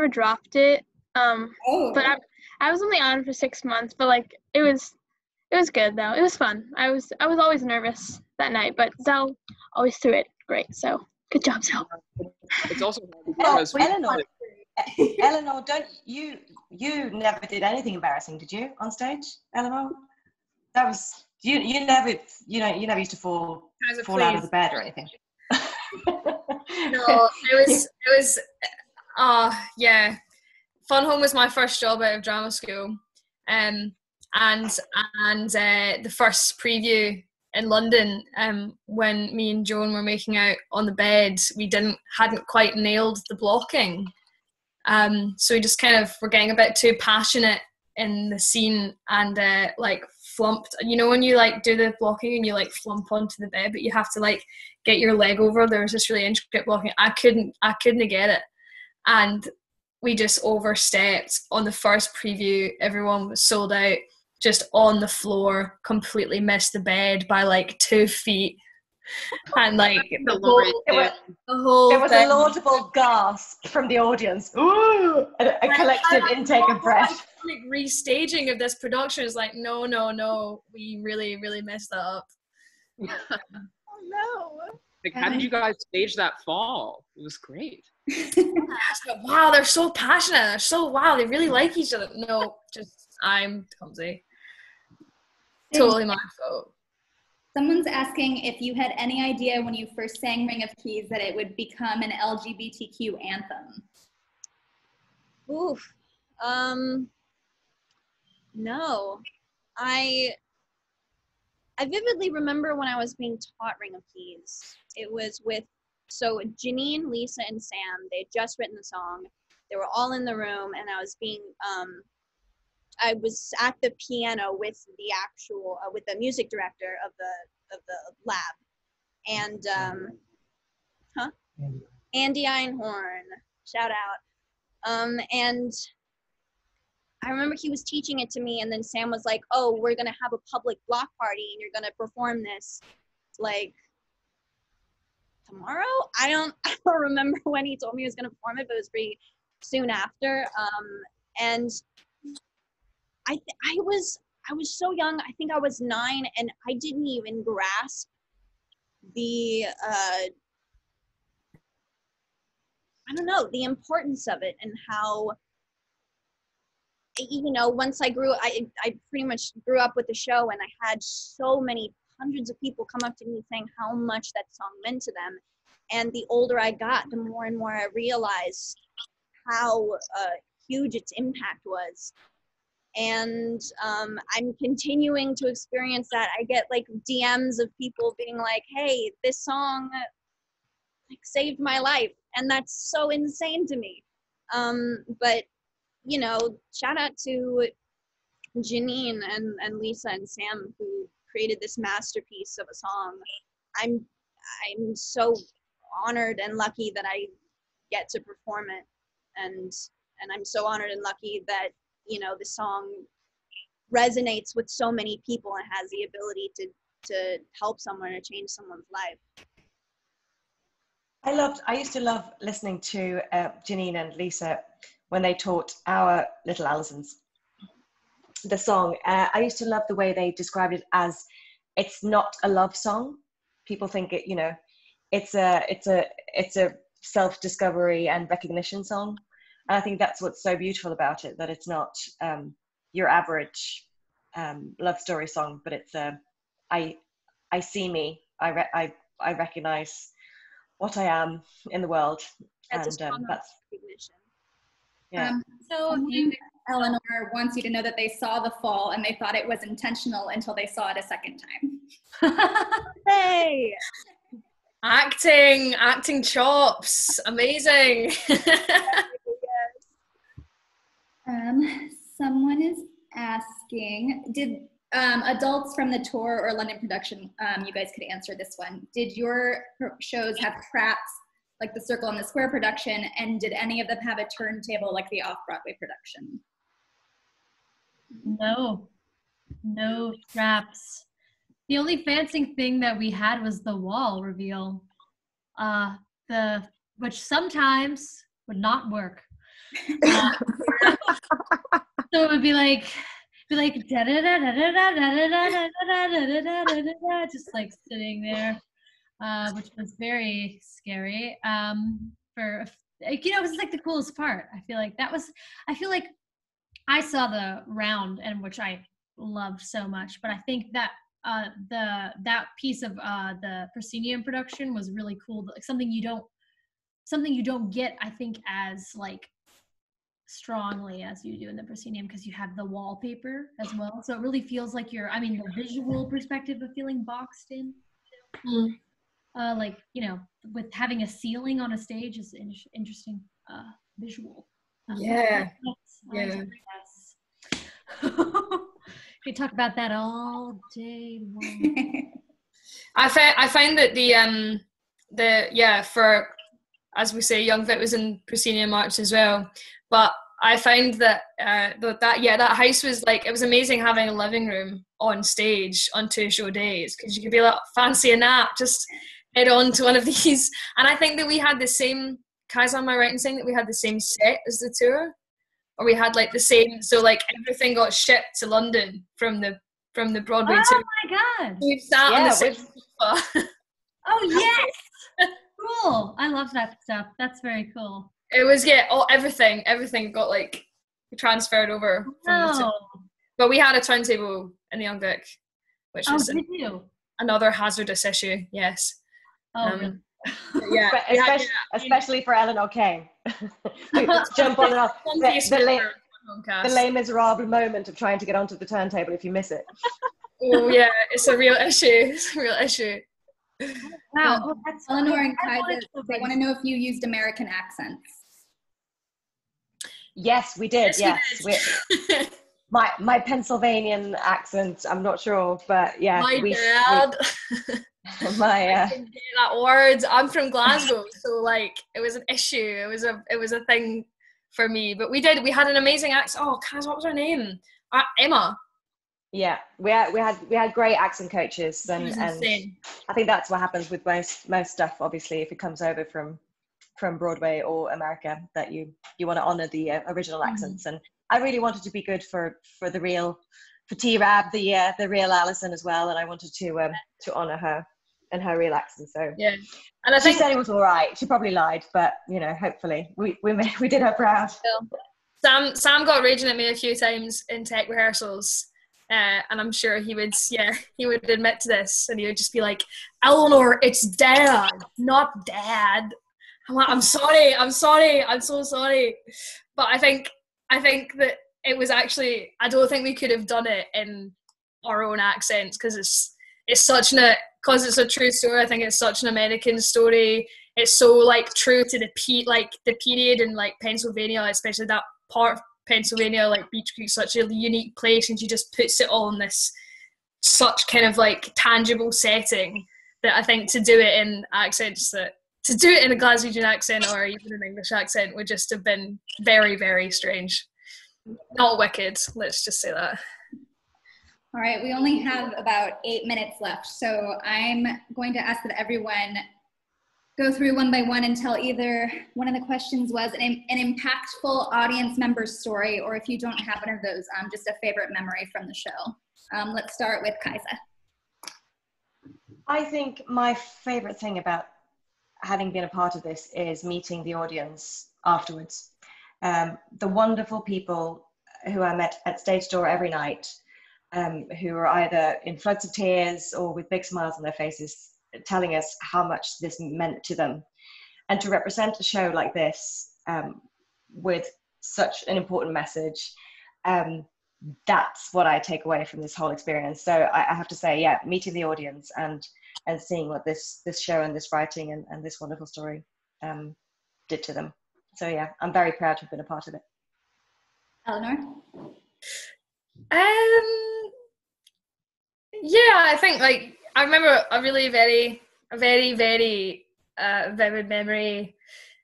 dropped it. But I was only on for 6 months, but like it was good though. It was fun. I was always nervous that night, but Zell always threw it great. So good job, Zell. It's also because Eleanor, don't you never did anything embarrassing, did you, on stage, Eleanor? That was you never used to fall out of the bed or anything. No, it was yeah. Fun Home was my first job out of drama school, and the first preview in London, when me and Joan were making out on the bed, we hadn't quite nailed the blocking, so we just kind of were getting a bit too passionate in the scene and like flumped. You know when you like do the blocking and you like flump onto the bed, but you have to like get your leg over. There was this really intricate blocking. I couldn't get it, and we just overstepped on the first preview. Everyone was sold out, just on the floor, completely missed the bed by like 2 feet. And like the whole there was a laudable gasp from the audience. Ooh, a collective intake of breath. Like restaging of this production is like, no, we really, really messed that up. Oh no. Like, how did you guys stage that fall? It was great. Wow, they're so passionate. They're so wow. They really like each other. No, just I'm clumsy. Totally my fault. Someone's asking if you had any idea when you first sang Ring of Keys that it would become an LGBTQ anthem. Oof. No. I vividly remember when I was being taught Ring of Keys. It was with, so Janine, Lisa, and Sam, they had just written the song. They were all in the room, and I was being, I was at the piano with the actual, with the music director of the lab. And, Andy Einhorn, shout out. And I remember he was teaching it to me, and then Sam was like, oh, we're gonna have a public block party and you're gonna perform this like tomorrow? I don't remember when he told me he was gonna perform it, but it was pretty soon after. And I was so young, I think I was 9, and I didn't even grasp the I don't know, the importance of it, and how, you know, once I pretty much grew up with the show, and I had so many hundreds of people come up to me saying how much that song meant to them. And the older I got, the more and more I realized how huge its impact was. And I'm continuing to experience that. I get like DMs of people being like, hey, this song like saved my life. And that's so insane to me. But you know, shout out to Janine and Lisa and Sam, who created this masterpiece of a song. I'm so honored and lucky that I get to perform it, and I'm so honored and lucky that, you know, the song resonates with so many people and has the ability to help someone or change someone's life. I used to love listening to Janine and Lisa when they taught our little Allisons the song. I used to love the way they described it as, it's not a love song. People think it, you know, it's a self-discovery and recognition song. And I think that's what's so beautiful about it, that it's not your average love story song, but it's I see me, I recognize what I am in the world. That's and a that's recognition. Yeah. So Eleanor wants you to know that they saw the fall and they thought it was intentional until they saw it a second time. Hey! Acting chops, amazing. Someone is asking, did adults from the tour or London production, you guys could answer this one. Did your shows have traps like the Circle and the Square production, and did any of them have a turntable like the Off-Broadway production? No traps. The only fancy thing that we had was the wall reveal, which sometimes would not work. So it would be like da da da da da da da da da da da, just like sitting there, which was very scary. For, you know, it was like the coolest part. I feel like I saw the round, and which I loved so much, but I think that that piece of the proscenium production was really cool. Like something you don't get, I think, as like strongly as you do in the proscenium, because you have the wallpaper as well, so it really feels like the visual perspective of feeling boxed in. Like, you know, with having a ceiling on a stage is interesting visual. Yeah. We talk about that all day long. I find that for, as we say, Young Vic was in proscenium arch as well, but I find that that house was like, it was amazing having a living room on stage on 2 show days, because you could be like, fancy a nap, just head on to one of these. And I think that we had the same, Kaisa, am I right in saying that we had the same set as the tour? Or we had like the same, so like everything got shipped to London from the Broadway tour. Oh my god! We've sat on the same sofa. Oh yes! Cool. I love that stuff. That's very cool. It was everything got like transferred over from the tour. But we had a turntable in the Young Vic, which was did you? another hazardous issue. Yes. Yeah. Especially for Eleanor Kane. Jump on and off. The Les Miserables moment of trying to get onto the turntable if you miss it. Oh yeah, it's a real issue. It's a real issue. Wow. Eleanor and Kaisa, they want to know if you used American accents. Yes, we did. Yes. My Pennsylvanian accent, I'm not sure, but yeah. My dad. That word. I'm from Glasgow, so like it was an issue. It was a thing for me. But we had an amazing accent. Oh, Kaz, what was her name? Emma. Yeah, we had great accent coaches, and I think that's what happens with most stuff. Obviously, if it comes over from Broadway or America, that you want to honor the original accents. And I really wanted to be good for T-Rab, the real Alison as well, and I wanted to honor her and her real accent. So yeah, and I think she said it was all right. She probably lied, but hopefully we did her proud. Sam got raging at me a few times in tech rehearsals. And I'm sure he would admit to this, and he would just be like, Eleanor, it's dad, not dad. I'm like, I'm sorry, I'm so sorry. But I think that it was actually, I don't think we could have done it in our own accents, because because it's a true story. I think it's such an American story. It's so like true to the period in like Pennsylvania, especially that part of Pennsylvania, like Beech Creek, such a unique place, and she just puts it all in this such kind of like tangible setting that I think to do it in accents, that to do it in a Glaswegian accent or even an English accent would just have been very, very strange. Not wicked, let's just say that. All right, we only have about 8 minutes left, so I'm going to ask that everyone go through one by one and tell either one of the questions was an impactful audience member story, or if you don't have one of those, just a favorite memory from the show. Let's start with Kaisa. I think my favorite thing about having been a part of this is meeting the audience afterwards. The wonderful people who I met at stage door every night, who were either in floods of tears or with big smiles on their faces, telling us how much this meant to them. And to represent a show like this with such an important message, that's what I take away from this whole experience. So I have to say, yeah, meeting the audience and seeing what this show and this writing and this wonderful story did to them. So yeah, I'm very proud to have been a part of it. Eleanor? Yeah, I think like I remember a very, very vivid memory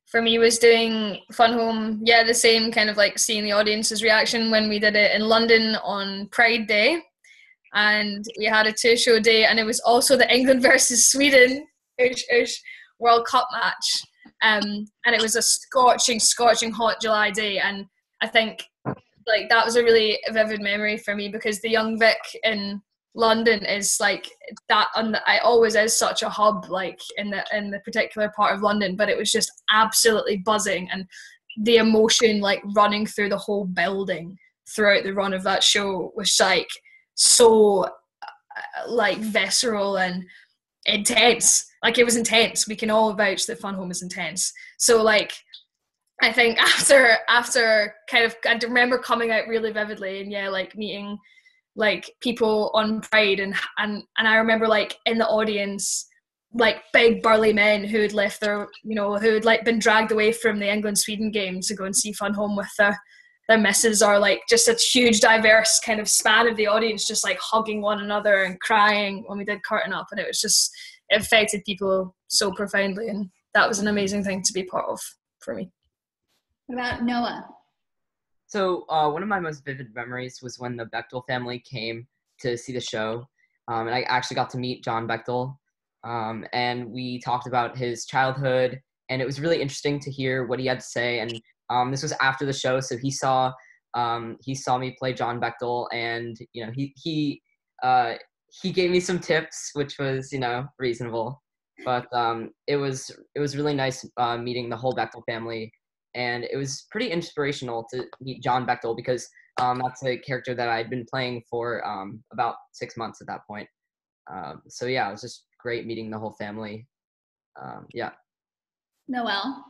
for me was doing Fun Home. Yeah, the same kind of like seeing the audience's reaction when we did it in London on Pride Day. And we had a 2-show day, and it was also the England versus Sweden World Cup match. And it was a scorching hot July day. And I think like that was a really vivid memory for me, because the Young Vic in London is like that, and it always is such a hub, like in the particular part of London. But it was just absolutely buzzing, and the emotion like running through the whole building throughout the run of that show was like so like visceral and intense. Like it was intense. We can all vouch that Fun Home is intense. So like I think after kind of, I remember coming out really vividly, and yeah, like meeting like people on Pride, and I remember like in the audience, like big burly men who had left their, who had like been dragged away from the England-Sweden game to go and see Fun Home with their missus, or like just a huge diverse kind of span of the audience just like hugging one another and crying when we did Curtain Up, and it affected people so profoundly, and that was an amazing thing to be part of for me. What about Noah? So one of my most vivid memories was when the Bechtel family came to see the show, and I actually got to meet John Bechtel, and we talked about his childhood, and it was really interesting to hear what he had to say. And this was after the show, so he saw me play John Bechtel, and he gave me some tips, which was reasonable, but it was really nice meeting the whole Bechtel family. And it was pretty inspirational to meet John Bechtel, because that's a character that I'd been playing for about 6 months at that point. So yeah, it was just great meeting the whole family. Yeah. Noelle?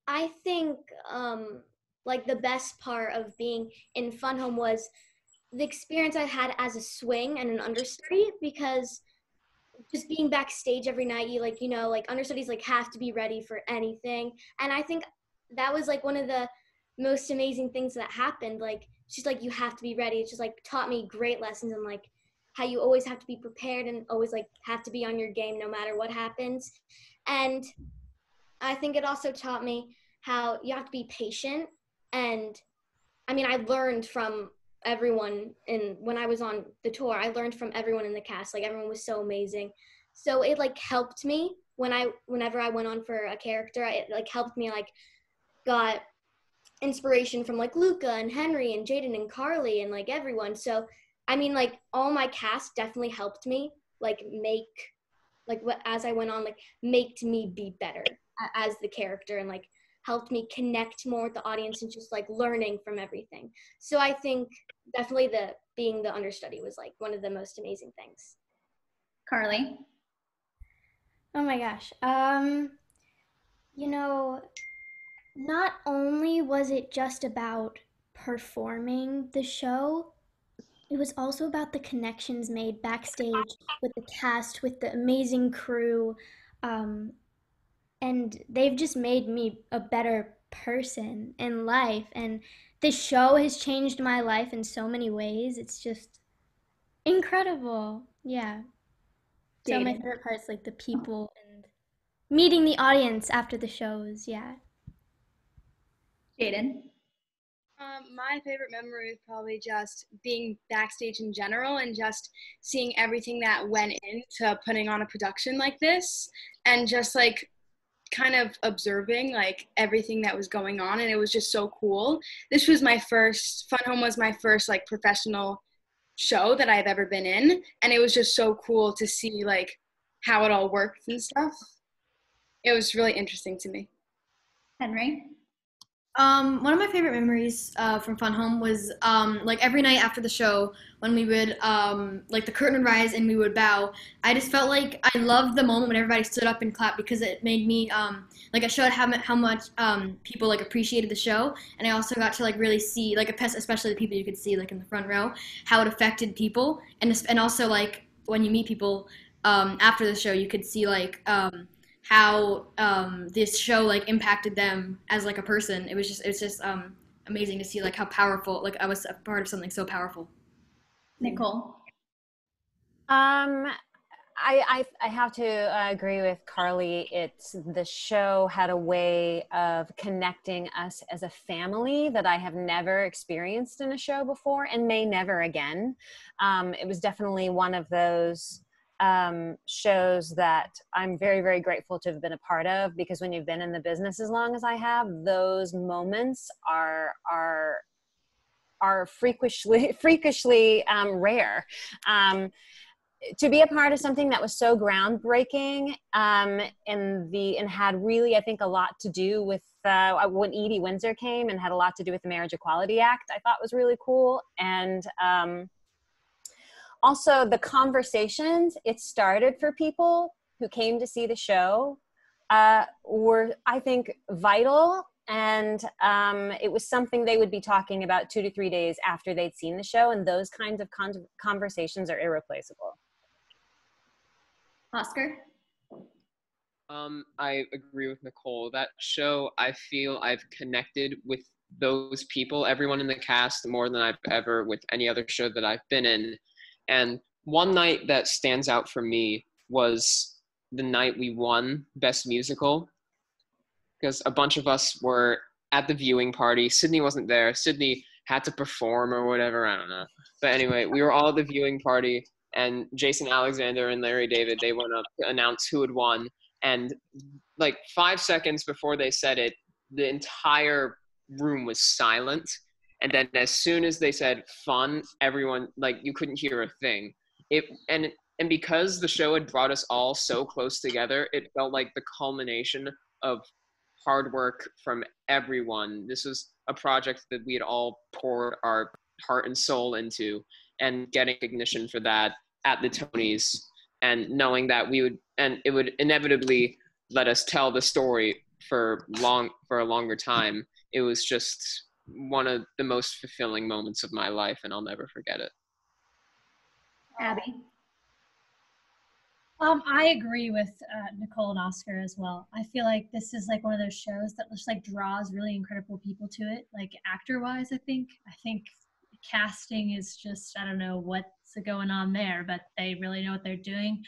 I think like the best part of being in Fun Home was the experience I had as a swing and an understudy, because just being backstage every night, you like, you know, like understudies like have to be ready for anything. And I think that was like one of the most amazing things that happened. Like, she's like, you have to be ready. It's just like taught me great lessons on like how you always have to be prepared and always like have to be on your game no matter what happens. And I think it also taught me how you have to be patient. And I mean, I learned from everyone when I was on the tour. I learned from everyone in the cast. Like, everyone was so amazing. So it like helped me whenever I went on for a character. It like helped me, like got inspiration from like Luké and Henry and Jadyn and Kally and like everyone. So I mean, like all my cast definitely helped me like make like what as I went on, like made me be better as the character, and like helped me connect more with the audience and just like learning from everything. So I think definitely being the understudy was like one of the most amazing things. Kally? Oh my gosh. You know, not only was it just about performing the show, it was also about the connections made backstage with the cast, with the amazing crew. And they've just made me a better person in life. And this show has changed my life in so many ways. It's just incredible. Yeah. So my Jadyn? favorite part is like the people and meeting the audience after the shows. Yeah. Jadyn? My favorite memory is probably just being backstage in general and just seeing everything that went into putting on a production like this, and just like kind of observing like everything that was going on, and it was just so cool. This was my first, Fun Home was my first like professional show that I've ever been in, and it was just so cool to see like how it all worked and stuff. It was really interesting to me. Henry? One of my favorite memories from Fun Home was like every night after the show when we would like the curtain would rise and we would bow. I just felt like I loved the moment when everybody stood up and clapped, because it made me like it showed how much people like appreciated the show, and I also got to like really see like especially the people you could see like in the front row, how it affected people, and also like when you meet people after the show, you could see like how this show like impacted them as like a person. It was just amazing to see like how powerful, like I was a part of something so powerful. Nicole? I have to agree with Kally. It's the show had a way of connecting us as a family that I have never experienced in a show before and may never again. It was definitely one of those shows that I'm very, very grateful to have been a part of, because when you've been in the business as long as I have, those moments are freakishly rare. To be a part of something that was so groundbreaking and had really, I think, a lot to do with when Edie Windsor came and had a lot to do with the Marriage Equality Act, I thought was really cool. And also the conversations it started for people who came to see the show were, I think, vital. And it was something they would be talking about 2 to 3 days after they'd seen the show. And those kinds of conversations are irreplaceable. Oscar? I agree with Nicole. That show, I feel I've connected with those people, everyone in the cast, more than I've ever with any other show that I've been in. And one night that stands out for me was the night we won Best Musical, because a bunch of us were at the viewing party. Sydney wasn't there. Sydney had to perform or whatever, I don't know. But anyway, we were all at the viewing party, and Jason Alexander and Larry David, they went up to announce who had won. And like 5 seconds before they said it, the entire room was silent. And then as soon as they said fun, everyone, like, you couldn't hear a thing. And because the show had brought us all so close together, it felt like the culmination of hard work from everyone. This was a project that we had all poured our heart and soul into, and getting recognition for that at the Tonys, and knowing that it would inevitably let us tell the story for a longer time. It was just one of the most fulfilling moments of my life, and I'll never forget it. Abby? I agree with Nicole and Oscar as well. I feel like this is like one of those shows that just like draws really incredible people to it. Like actor-wise, I think casting is just, I don't know what's going on there, but they really know what they're doing.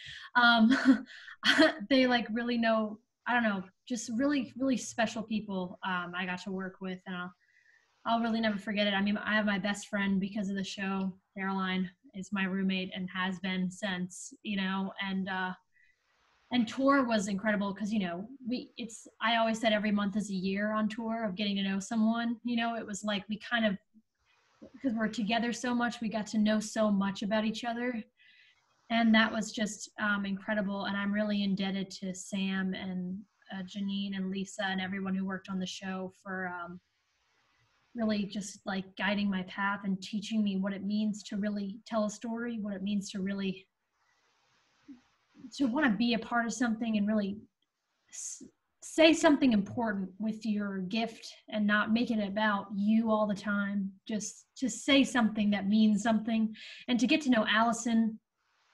They like really know, I don't know, just really, really special people I got to work with, and I'll really never forget it. I mean, I have my best friend because of the show. Caroline is my roommate and has been since, you know, and tour was incredible because, you know, I always said every month is a year on tour of getting to know someone. You know, it was like we kind of, because we're together so much, we got to know so much about each other. And that was just incredible. And I'm really indebted to Sam and Janine and Lisa and everyone who worked on the show for really just like guiding my path and teaching me what it means to really tell a story, what it means to really want to be a part of something and really say something important with your gift and not make it about you all the time. Just to say something that means something. And to get to know Allison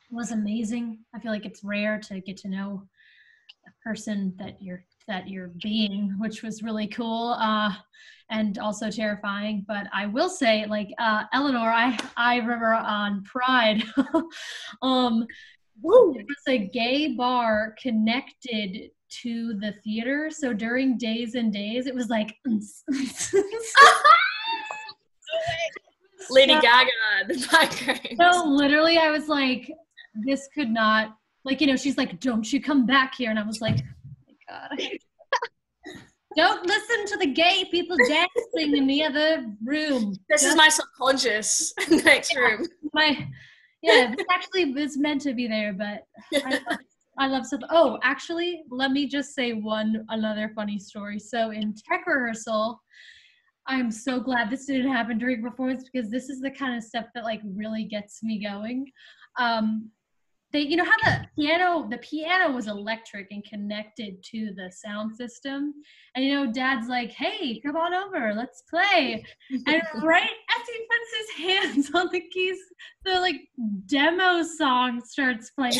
was amazing. I feel like it's rare to get to know a person that you're being, which was really cool and also terrifying. But I will say, like Eleanor, I remember on Pride, there was a gay bar connected to the theater. So during Days and Days, it was like Lady Gaga in the background. So literally, I was like, this could not, like, you know, she's like, don't you come back here. And I was like, oh my God. Don't listen to the gay people dancing in the other room. This is my subconscious next room. This actually was meant to be there, but I love stuff. Oh, actually, let me just say another funny story. So in tech rehearsal, I'm so glad this didn't happen during performance because this is the kind of stuff that like really gets me going. You know how the piano was electric and connected to the sound system, and you know Dad's like, hey, come on over, let's play. And right as he puts his hands on the keys, the like demo song starts playing.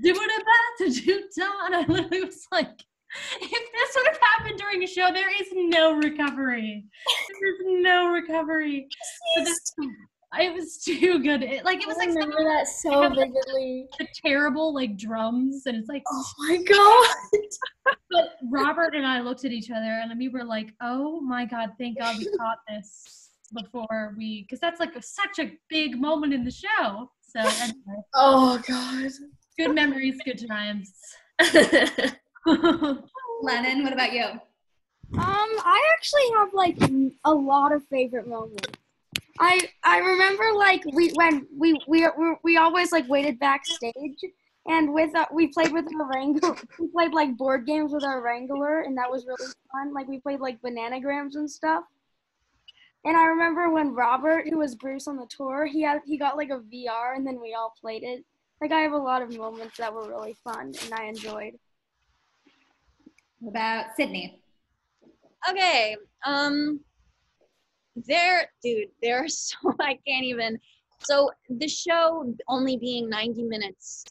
Do it about to do Don. I literally was like, if this would have happened during a show, there is no recovery. There's no recovery. It was too good. It was like remember that so vividly. The terrible like drums, and it's like, oh my God. But Robert and I looked at each other, and we were like, oh my God, thank God we caught this before because that's like such a big moment in the show. So anyway. Oh God. Good memories, good times. Lennon, what about you? I actually have like a lot of favorite moments. I remember like we always like waited backstage, and we played with our Wrangler. We played like board games with our Wrangler, and that was really fun. Like we played like Bananagrams and stuff. And I remember when Robert, who was Bruce on the tour, he got like a VR, and then we all played it. Like I have a lot of moments that were really fun and I enjoyed. What about Sydney? Okay. There are so I can't even. So the show only being 90 minutes,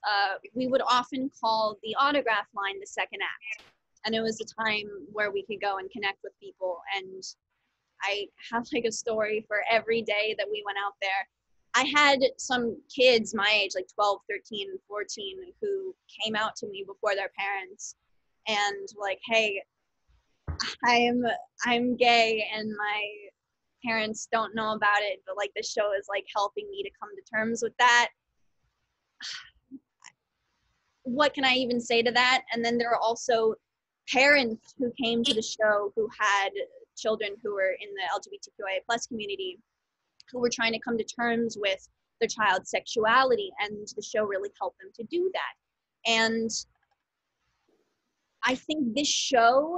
we would often call the autograph line the second act. And it was a time where we could go and connect with people. And I have like a story for every day that we went out there. I had some kids my age, like 12, 13, 14, who came out to me before their parents and like, hey, I'm gay and my parents don't know about it, but like the show is like helping me to come to terms with that. What can I even say to that? And then there are also parents who came to the show who had children who were in the LGBTQIA plus community who were trying to come to terms with their child's sexuality, and the show really helped them to do that. And I think this show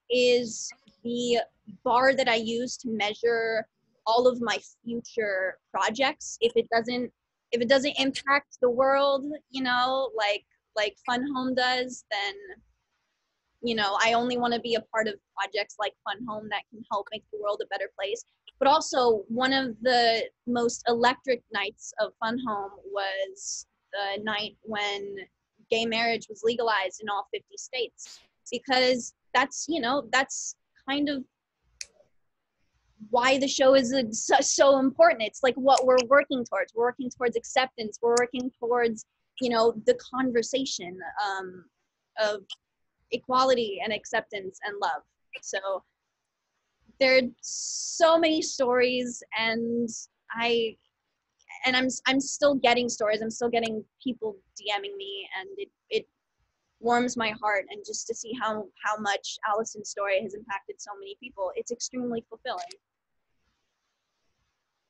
is the bar that I use to measure all of my future projects. If it doesn't if it doesn't impact the world, you know, like Fun Home does, then, you know, I only want to be a part of projects like Fun Home that can help make the world a better place. But also, one of the most electric nights of Fun Home was the night when gay marriage was legalized in all 50 states, because that's, you know, that's kind of why the show is so important. It's like what we're working towards. We're working towards acceptance. We're working towards, you know, the conversation of equality and acceptance and love. So there are so many stories, and I'm still getting stories. I'm still getting people DMing me, and it warms my heart. And just to see how much Allison's story has impacted so many people, it's extremely fulfilling.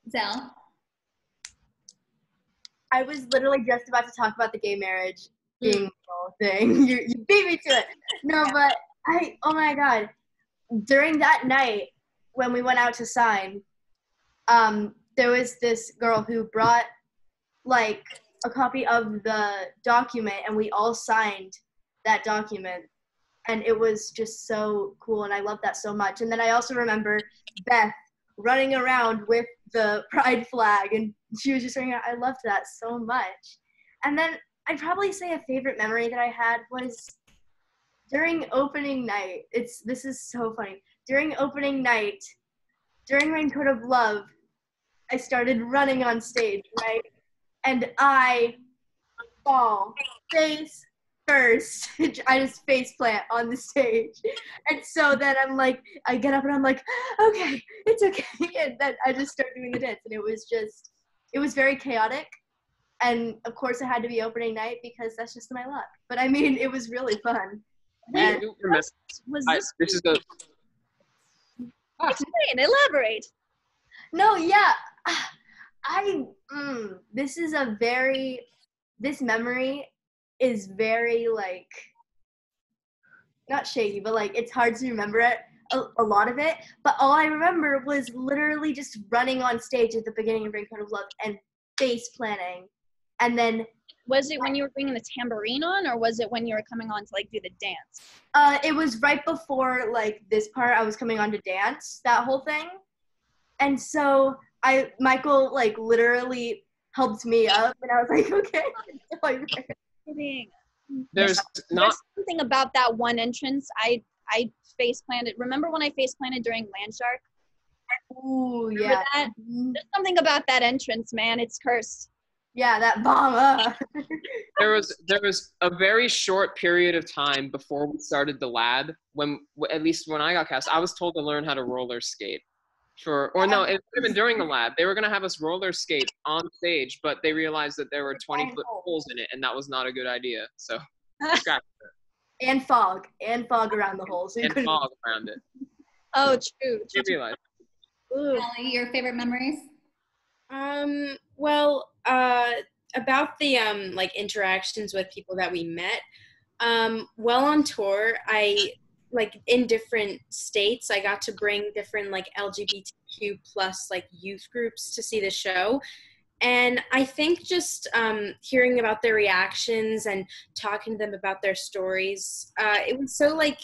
Zell? I was literally just about to talk about the gay marriage being the whole thing. You beat me to it. No, but oh my God. During that night, when we went out to sign, there was this girl who brought like a copy of the document, and we all signed that document. And it was just so cool, and I love that so much. And then I also remember Beth running around with the pride flag, and she was just saying, I loved that so much. And then I'd probably say a favorite memory that I had was during opening night. This is so funny. During opening night, during Raincoat of Love, I started running on stage, right? And I fall face first. I just face plant on the stage. And so then I'm like, I get up and I'm like, okay, it's okay. And then I just start doing the dance. And it was very chaotic. And of course it had to be opening night because that's just my luck. But I mean, it was really fun. And Explain, elaborate. No, yeah. This memory is very, like, not shaky, but like it's hard to remember it, a lot of it. But all I remember was literally just running on stage at the beginning of Raincoat of Love and face planting. And then was it when you were bringing the tambourine on, or was it when you were coming on to like do the dance? It was right before like this part. I was coming on to dance, that whole thing. And so Michael like literally helped me up, and I was like, okay. There's something about that one entrance. I face planted. Remember when I face planted during Landshark? Ooh, yeah. That? There's something about that entrance, man. It's cursed. Yeah, that bomb. There was a very short period of time before we started the lab when, at least when I got cast, I was told to learn how to roller skate. No, it would have been during the lab. They were going to have us roller skate on stage, but they realized that there were 20-foot holes in it, and that was not a good idea. So, scrapped it. And fog around the holes. So and fog around it. Oh, true. You realize. Kally, your favorite memories? Well, about the like interactions with people that we met. While on tour, I like in different states, I got to bring different like LGBTQ plus like youth groups to see the show. And I think just hearing about their reactions and talking to them about their stories, it was so like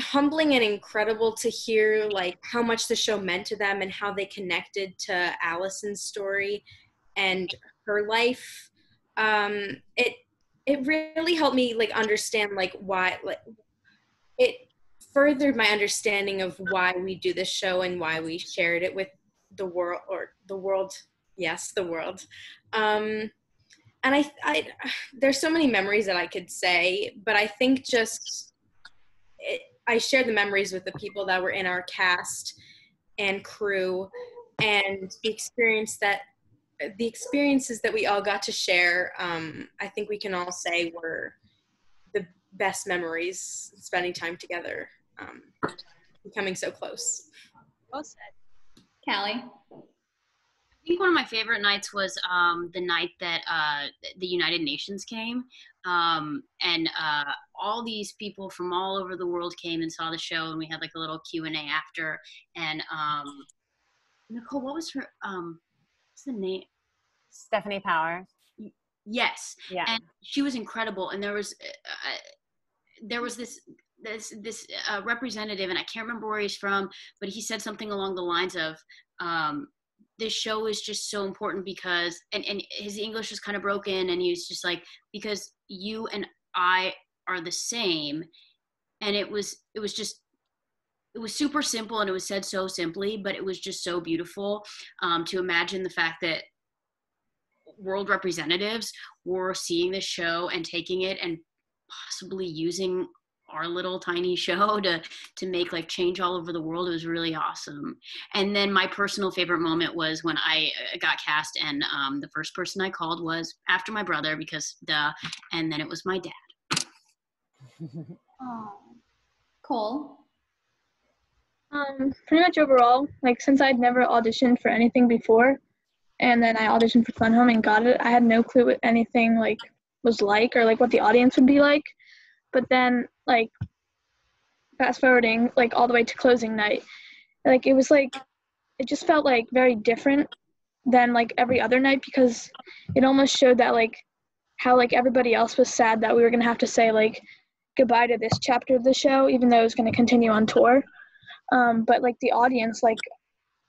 humbling and incredible to hear like how much the show meant to them and how they connected to Allison's story and her life. It really helped me like understand like why, like it furthered my understanding of why we do this show and why we shared it with the world. Yes, the world. And I there's so many memories that I could say, but I think just I shared the memories with the people that were in our cast and crew, and the experiences that we all got to share, I think we can all say were the best memories, spending time together, becoming so close. Well said. Kally? I think one of my favorite nights was the night that the United Nations came, and all these people from all over the world came and saw the show, and we had like a little Q&A after. And Nicole, what was her? What's the name? Stephanie Power. Yes. Yeah. And she was incredible. And there was this representative, and I can't remember where he's from, but he said something along the lines of, this show is just so important because, and his English was kind of broken, and he was just like, because you and I are the same. And it was super simple, and it was said so simply, but it was just so beautiful to imagine the fact that world representatives were seeing this show and taking it and possibly using our little tiny show to make like change all over the world. It was really awesome. And then my personal favorite moment was when I got cast, and the first person I called was after my brother, because and then it was my dad. Oh, Cole. Pretty much overall, like since I'd never auditioned for anything before, and then I auditioned for Fun Home and got it, I had no clue what anything like was like, or like what the audience would be like. But then like fast forwarding like all the way to closing night, like it was like, it just felt like very different than like every other night, because it almost showed that like how like everybody else was sad that we were gonna have to say like goodbye to this chapter of the show, even though it was gonna continue on tour. But like the audience, like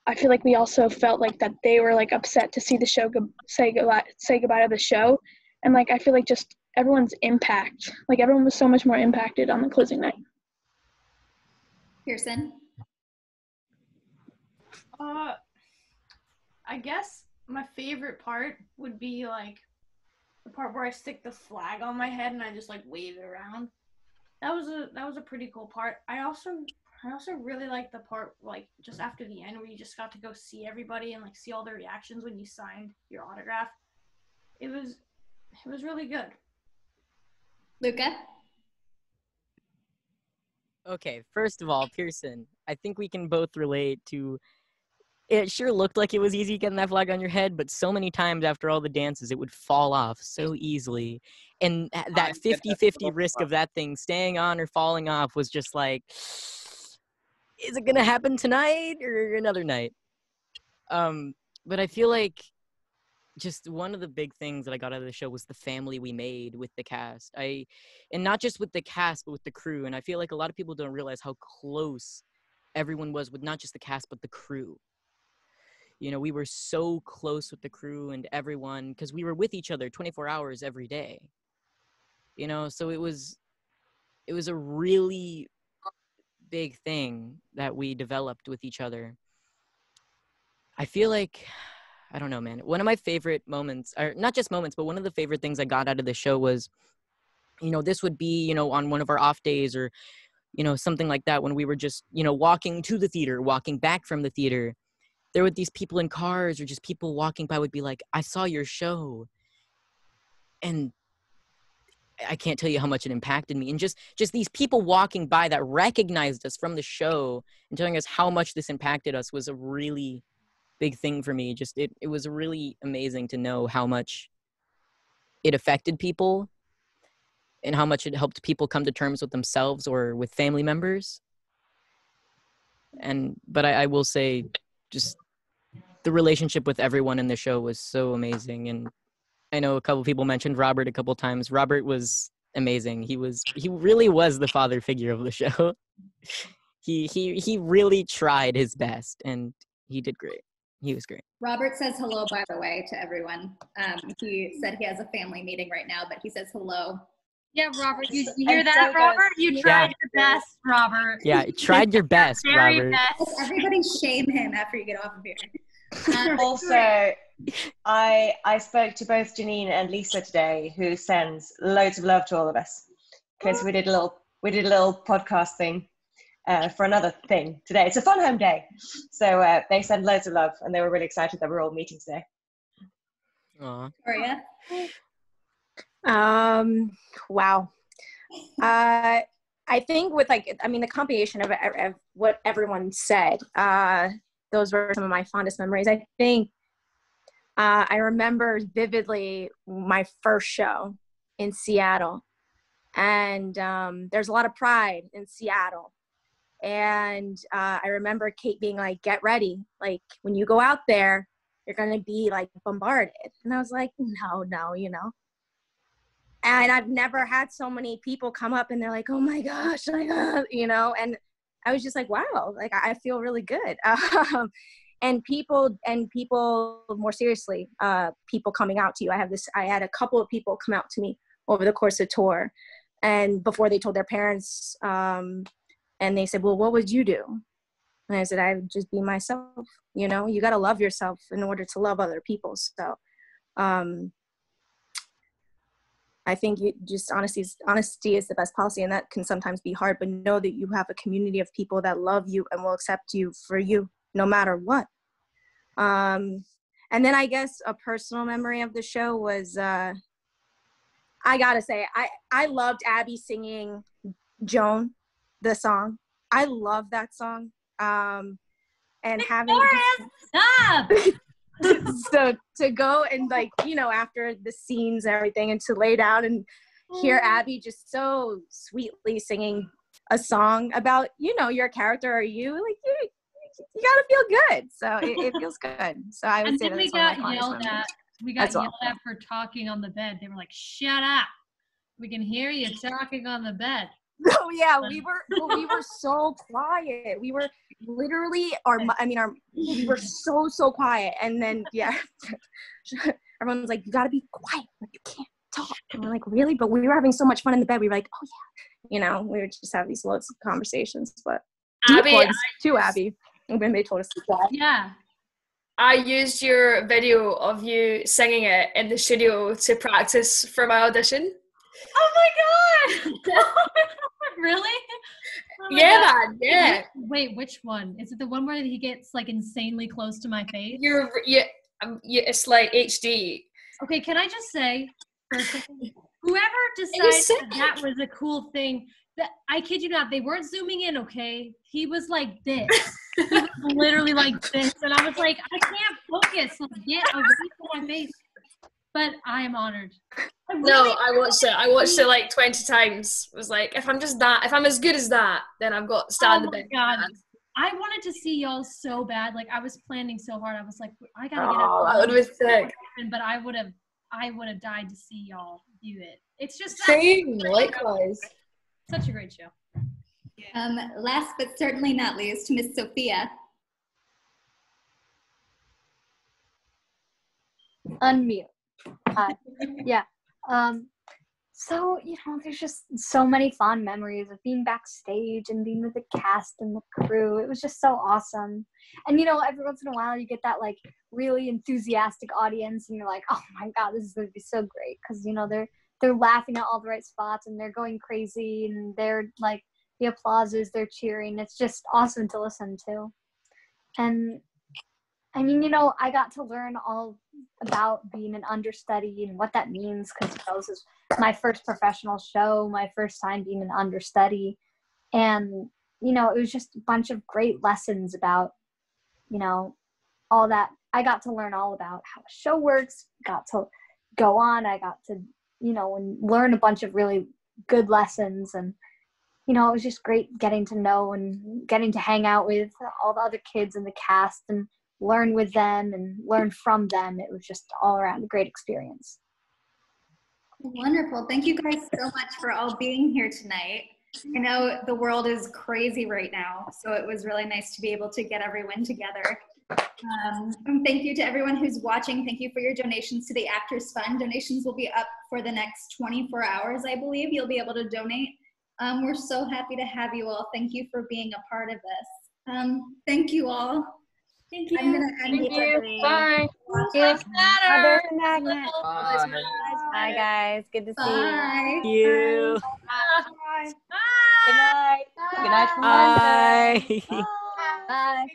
I feel like we also felt like that they were like upset to see the show say goodbye to the show. And like I feel like just everyone's impact, like everyone was so much more impacted on the closing night. Pierson. I guess my favorite part would be like the part where I stick the flag on my head and I just like wave it around. That was a pretty cool part. I also really liked the part like just after the end where you just got to go see everybody and like see all their reactions when you signed your autograph. It was really good. Luké? Okay, first of all, Pierson, I think we can both relate to, it sure looked like it was easy getting that flag on your head, but so many times after all the dances, it would fall off so easily. And that 50-50 risk of that thing staying on or falling off was just like, is it gonna happen tonight or another night? But I feel like just one of the big things that I got out of the show was the family we made with the cast. And not just with the cast, but with the crew. And I feel like a lot of people don't realize how close everyone was with not just the cast, but the crew. You know, we were so close with the crew and everyone because we were with each other 24 hours every day. You know, so it was a really big thing that we developed with each other. I feel like, I don't know, man. One of my favorite moments, or not just moments, but one of the favorite things I got out of the show was, you know, this would be, you know, on one of our off days or, you know, something like that when we were just, you know, walking to the theater, walking back from the theater. There were these people in cars or just people walking by would be like, I saw your show. And I can't tell you how much it impacted me. And just these people walking by that recognized us from the show and telling us how much this impacted us was a really big thing for me. Just it was really amazing to know how much it affected people and how much it helped people come to terms with themselves or with family members. But I will say just the relationship with everyone in the show was so amazing. And I know a couple people mentioned Robert a couple times. Robert was amazing. He really was the father figure of the show. He really tried his best and he did great. He was great. Robert says hello, by the way, to everyone. He said he has a family meeting right now, but he says hello. Yeah, Robert, you hear that, Robert? You tried your best, Robert. Yeah, tried your best, Very Robert. best. Everybody shame him after you get off of here. Also, I spoke to both Janine and Lisa today, who sends loads of love to all of us because we did a little podcast thing for another thing today. It's a Fun Home Day, so they send loads of love, and they were really excited that we're all meeting today. Aww. Victoria? Wow. I think with the combination of what everyone said, those were some of my fondest memories. I think I remember vividly my first show in Seattle, and there's a lot of pride in Seattle. And I remember Kate being like, get ready. Like when you go out there, you're gonna be like bombarded. And I was like, no, and I've never had so many people come up and they're like, oh my gosh, like, and I was just like, wow, like I feel really good. And people more seriously, people coming out to you. I had a couple of people come out to me over the course of tour, and before they told their parents, and they said, well, what would you do? And I said, I would just be myself. You got to love yourself in order to love other people. So I think honesty is the best policy, and that can sometimes be hard, but know that you have a community of people that love you and will accept you for you no matter what. And then I guess a personal memory of the show was, I gotta say, I loved Abby singing Joan, the song. I love that song. And having stop. So to go and like, after the scenes and everything, and to lay down and hear Abby just so sweetly singing a song about, your character or you, like you gotta feel good. So it feels good. So I would say that's one of my fondest memories. We got yelled at for talking on the bed. They were like, shut up. We can hear you talking on the bed. Oh yeah, we were so quiet. We were literally we were so quiet. And then everyone's like, you gotta be quiet, like you can't talk. And we're like, really? But we were having so much fun in the bed. We were like, oh yeah, we would just have these loads of conversations. But Abby, Abby, when they told us to quiet. Yeah. I used your video of you singing it in the studio to practice for my audition. Oh my god! Really? Oh my Yeah, god. man. Yeah. Wait, which one? Is it the one where he gets like insanely close to my face? It's like HD. Okay, can I just say for a second, whoever decided that was a cool thing, that I kid you not, they weren't zooming in. Okay, he was like this. He was literally like this, and I was like, I can't focus. Like, get away from my face. But I am honored. I watched it like 20 times. It was like, if I'm as good as that, then I've got to stand the bed. God. I wanted to see y'all so bad. Like I was planning so hard. I was like, I gotta get up. That would have been sick. But I would have died to see y'all do it. It's just same, likewise. Such a great show. Last but certainly not least, Miss Sofia. Unmute. Hi. Yeah. So, there's just so many fond memories of being backstage and being with the cast and the crew. It was just so awesome. And, every once in a while you get that, like, really enthusiastic audience and you're like, oh my God, this is going to be so great. Because, they're laughing at all the right spots and they're going crazy and they're, like, the applauses, they're cheering. It's just awesome to listen to. And I got to learn all about being an understudy and what that means because this is my first professional show, my first time being an understudy. And, it was just a bunch of great lessons about, all that. I got to learn all about how a show works, got to go on. I got to, and learn a bunch of really good lessons. And, it was just great getting to know and getting to hang out with all the other kids in the cast and learn with them and learn from them. It was just all around a great experience. Wonderful. Thank you guys so much for all being here tonight. I know the world is crazy right now, so it was really nice to be able to get everyone together. And thank you to everyone who's watching. Thank you for your donations to the Actors Fund. Donations will be up for the next 24 hours, I believe. You'll be able to donate. We're so happy to have you all. Thank you for being a part of this. Thank you all. Thank you. I'm going to end it. Bye. Bye, guys. Good to see you. Thank you. Bye. Good night. Good night. Bye. Bye.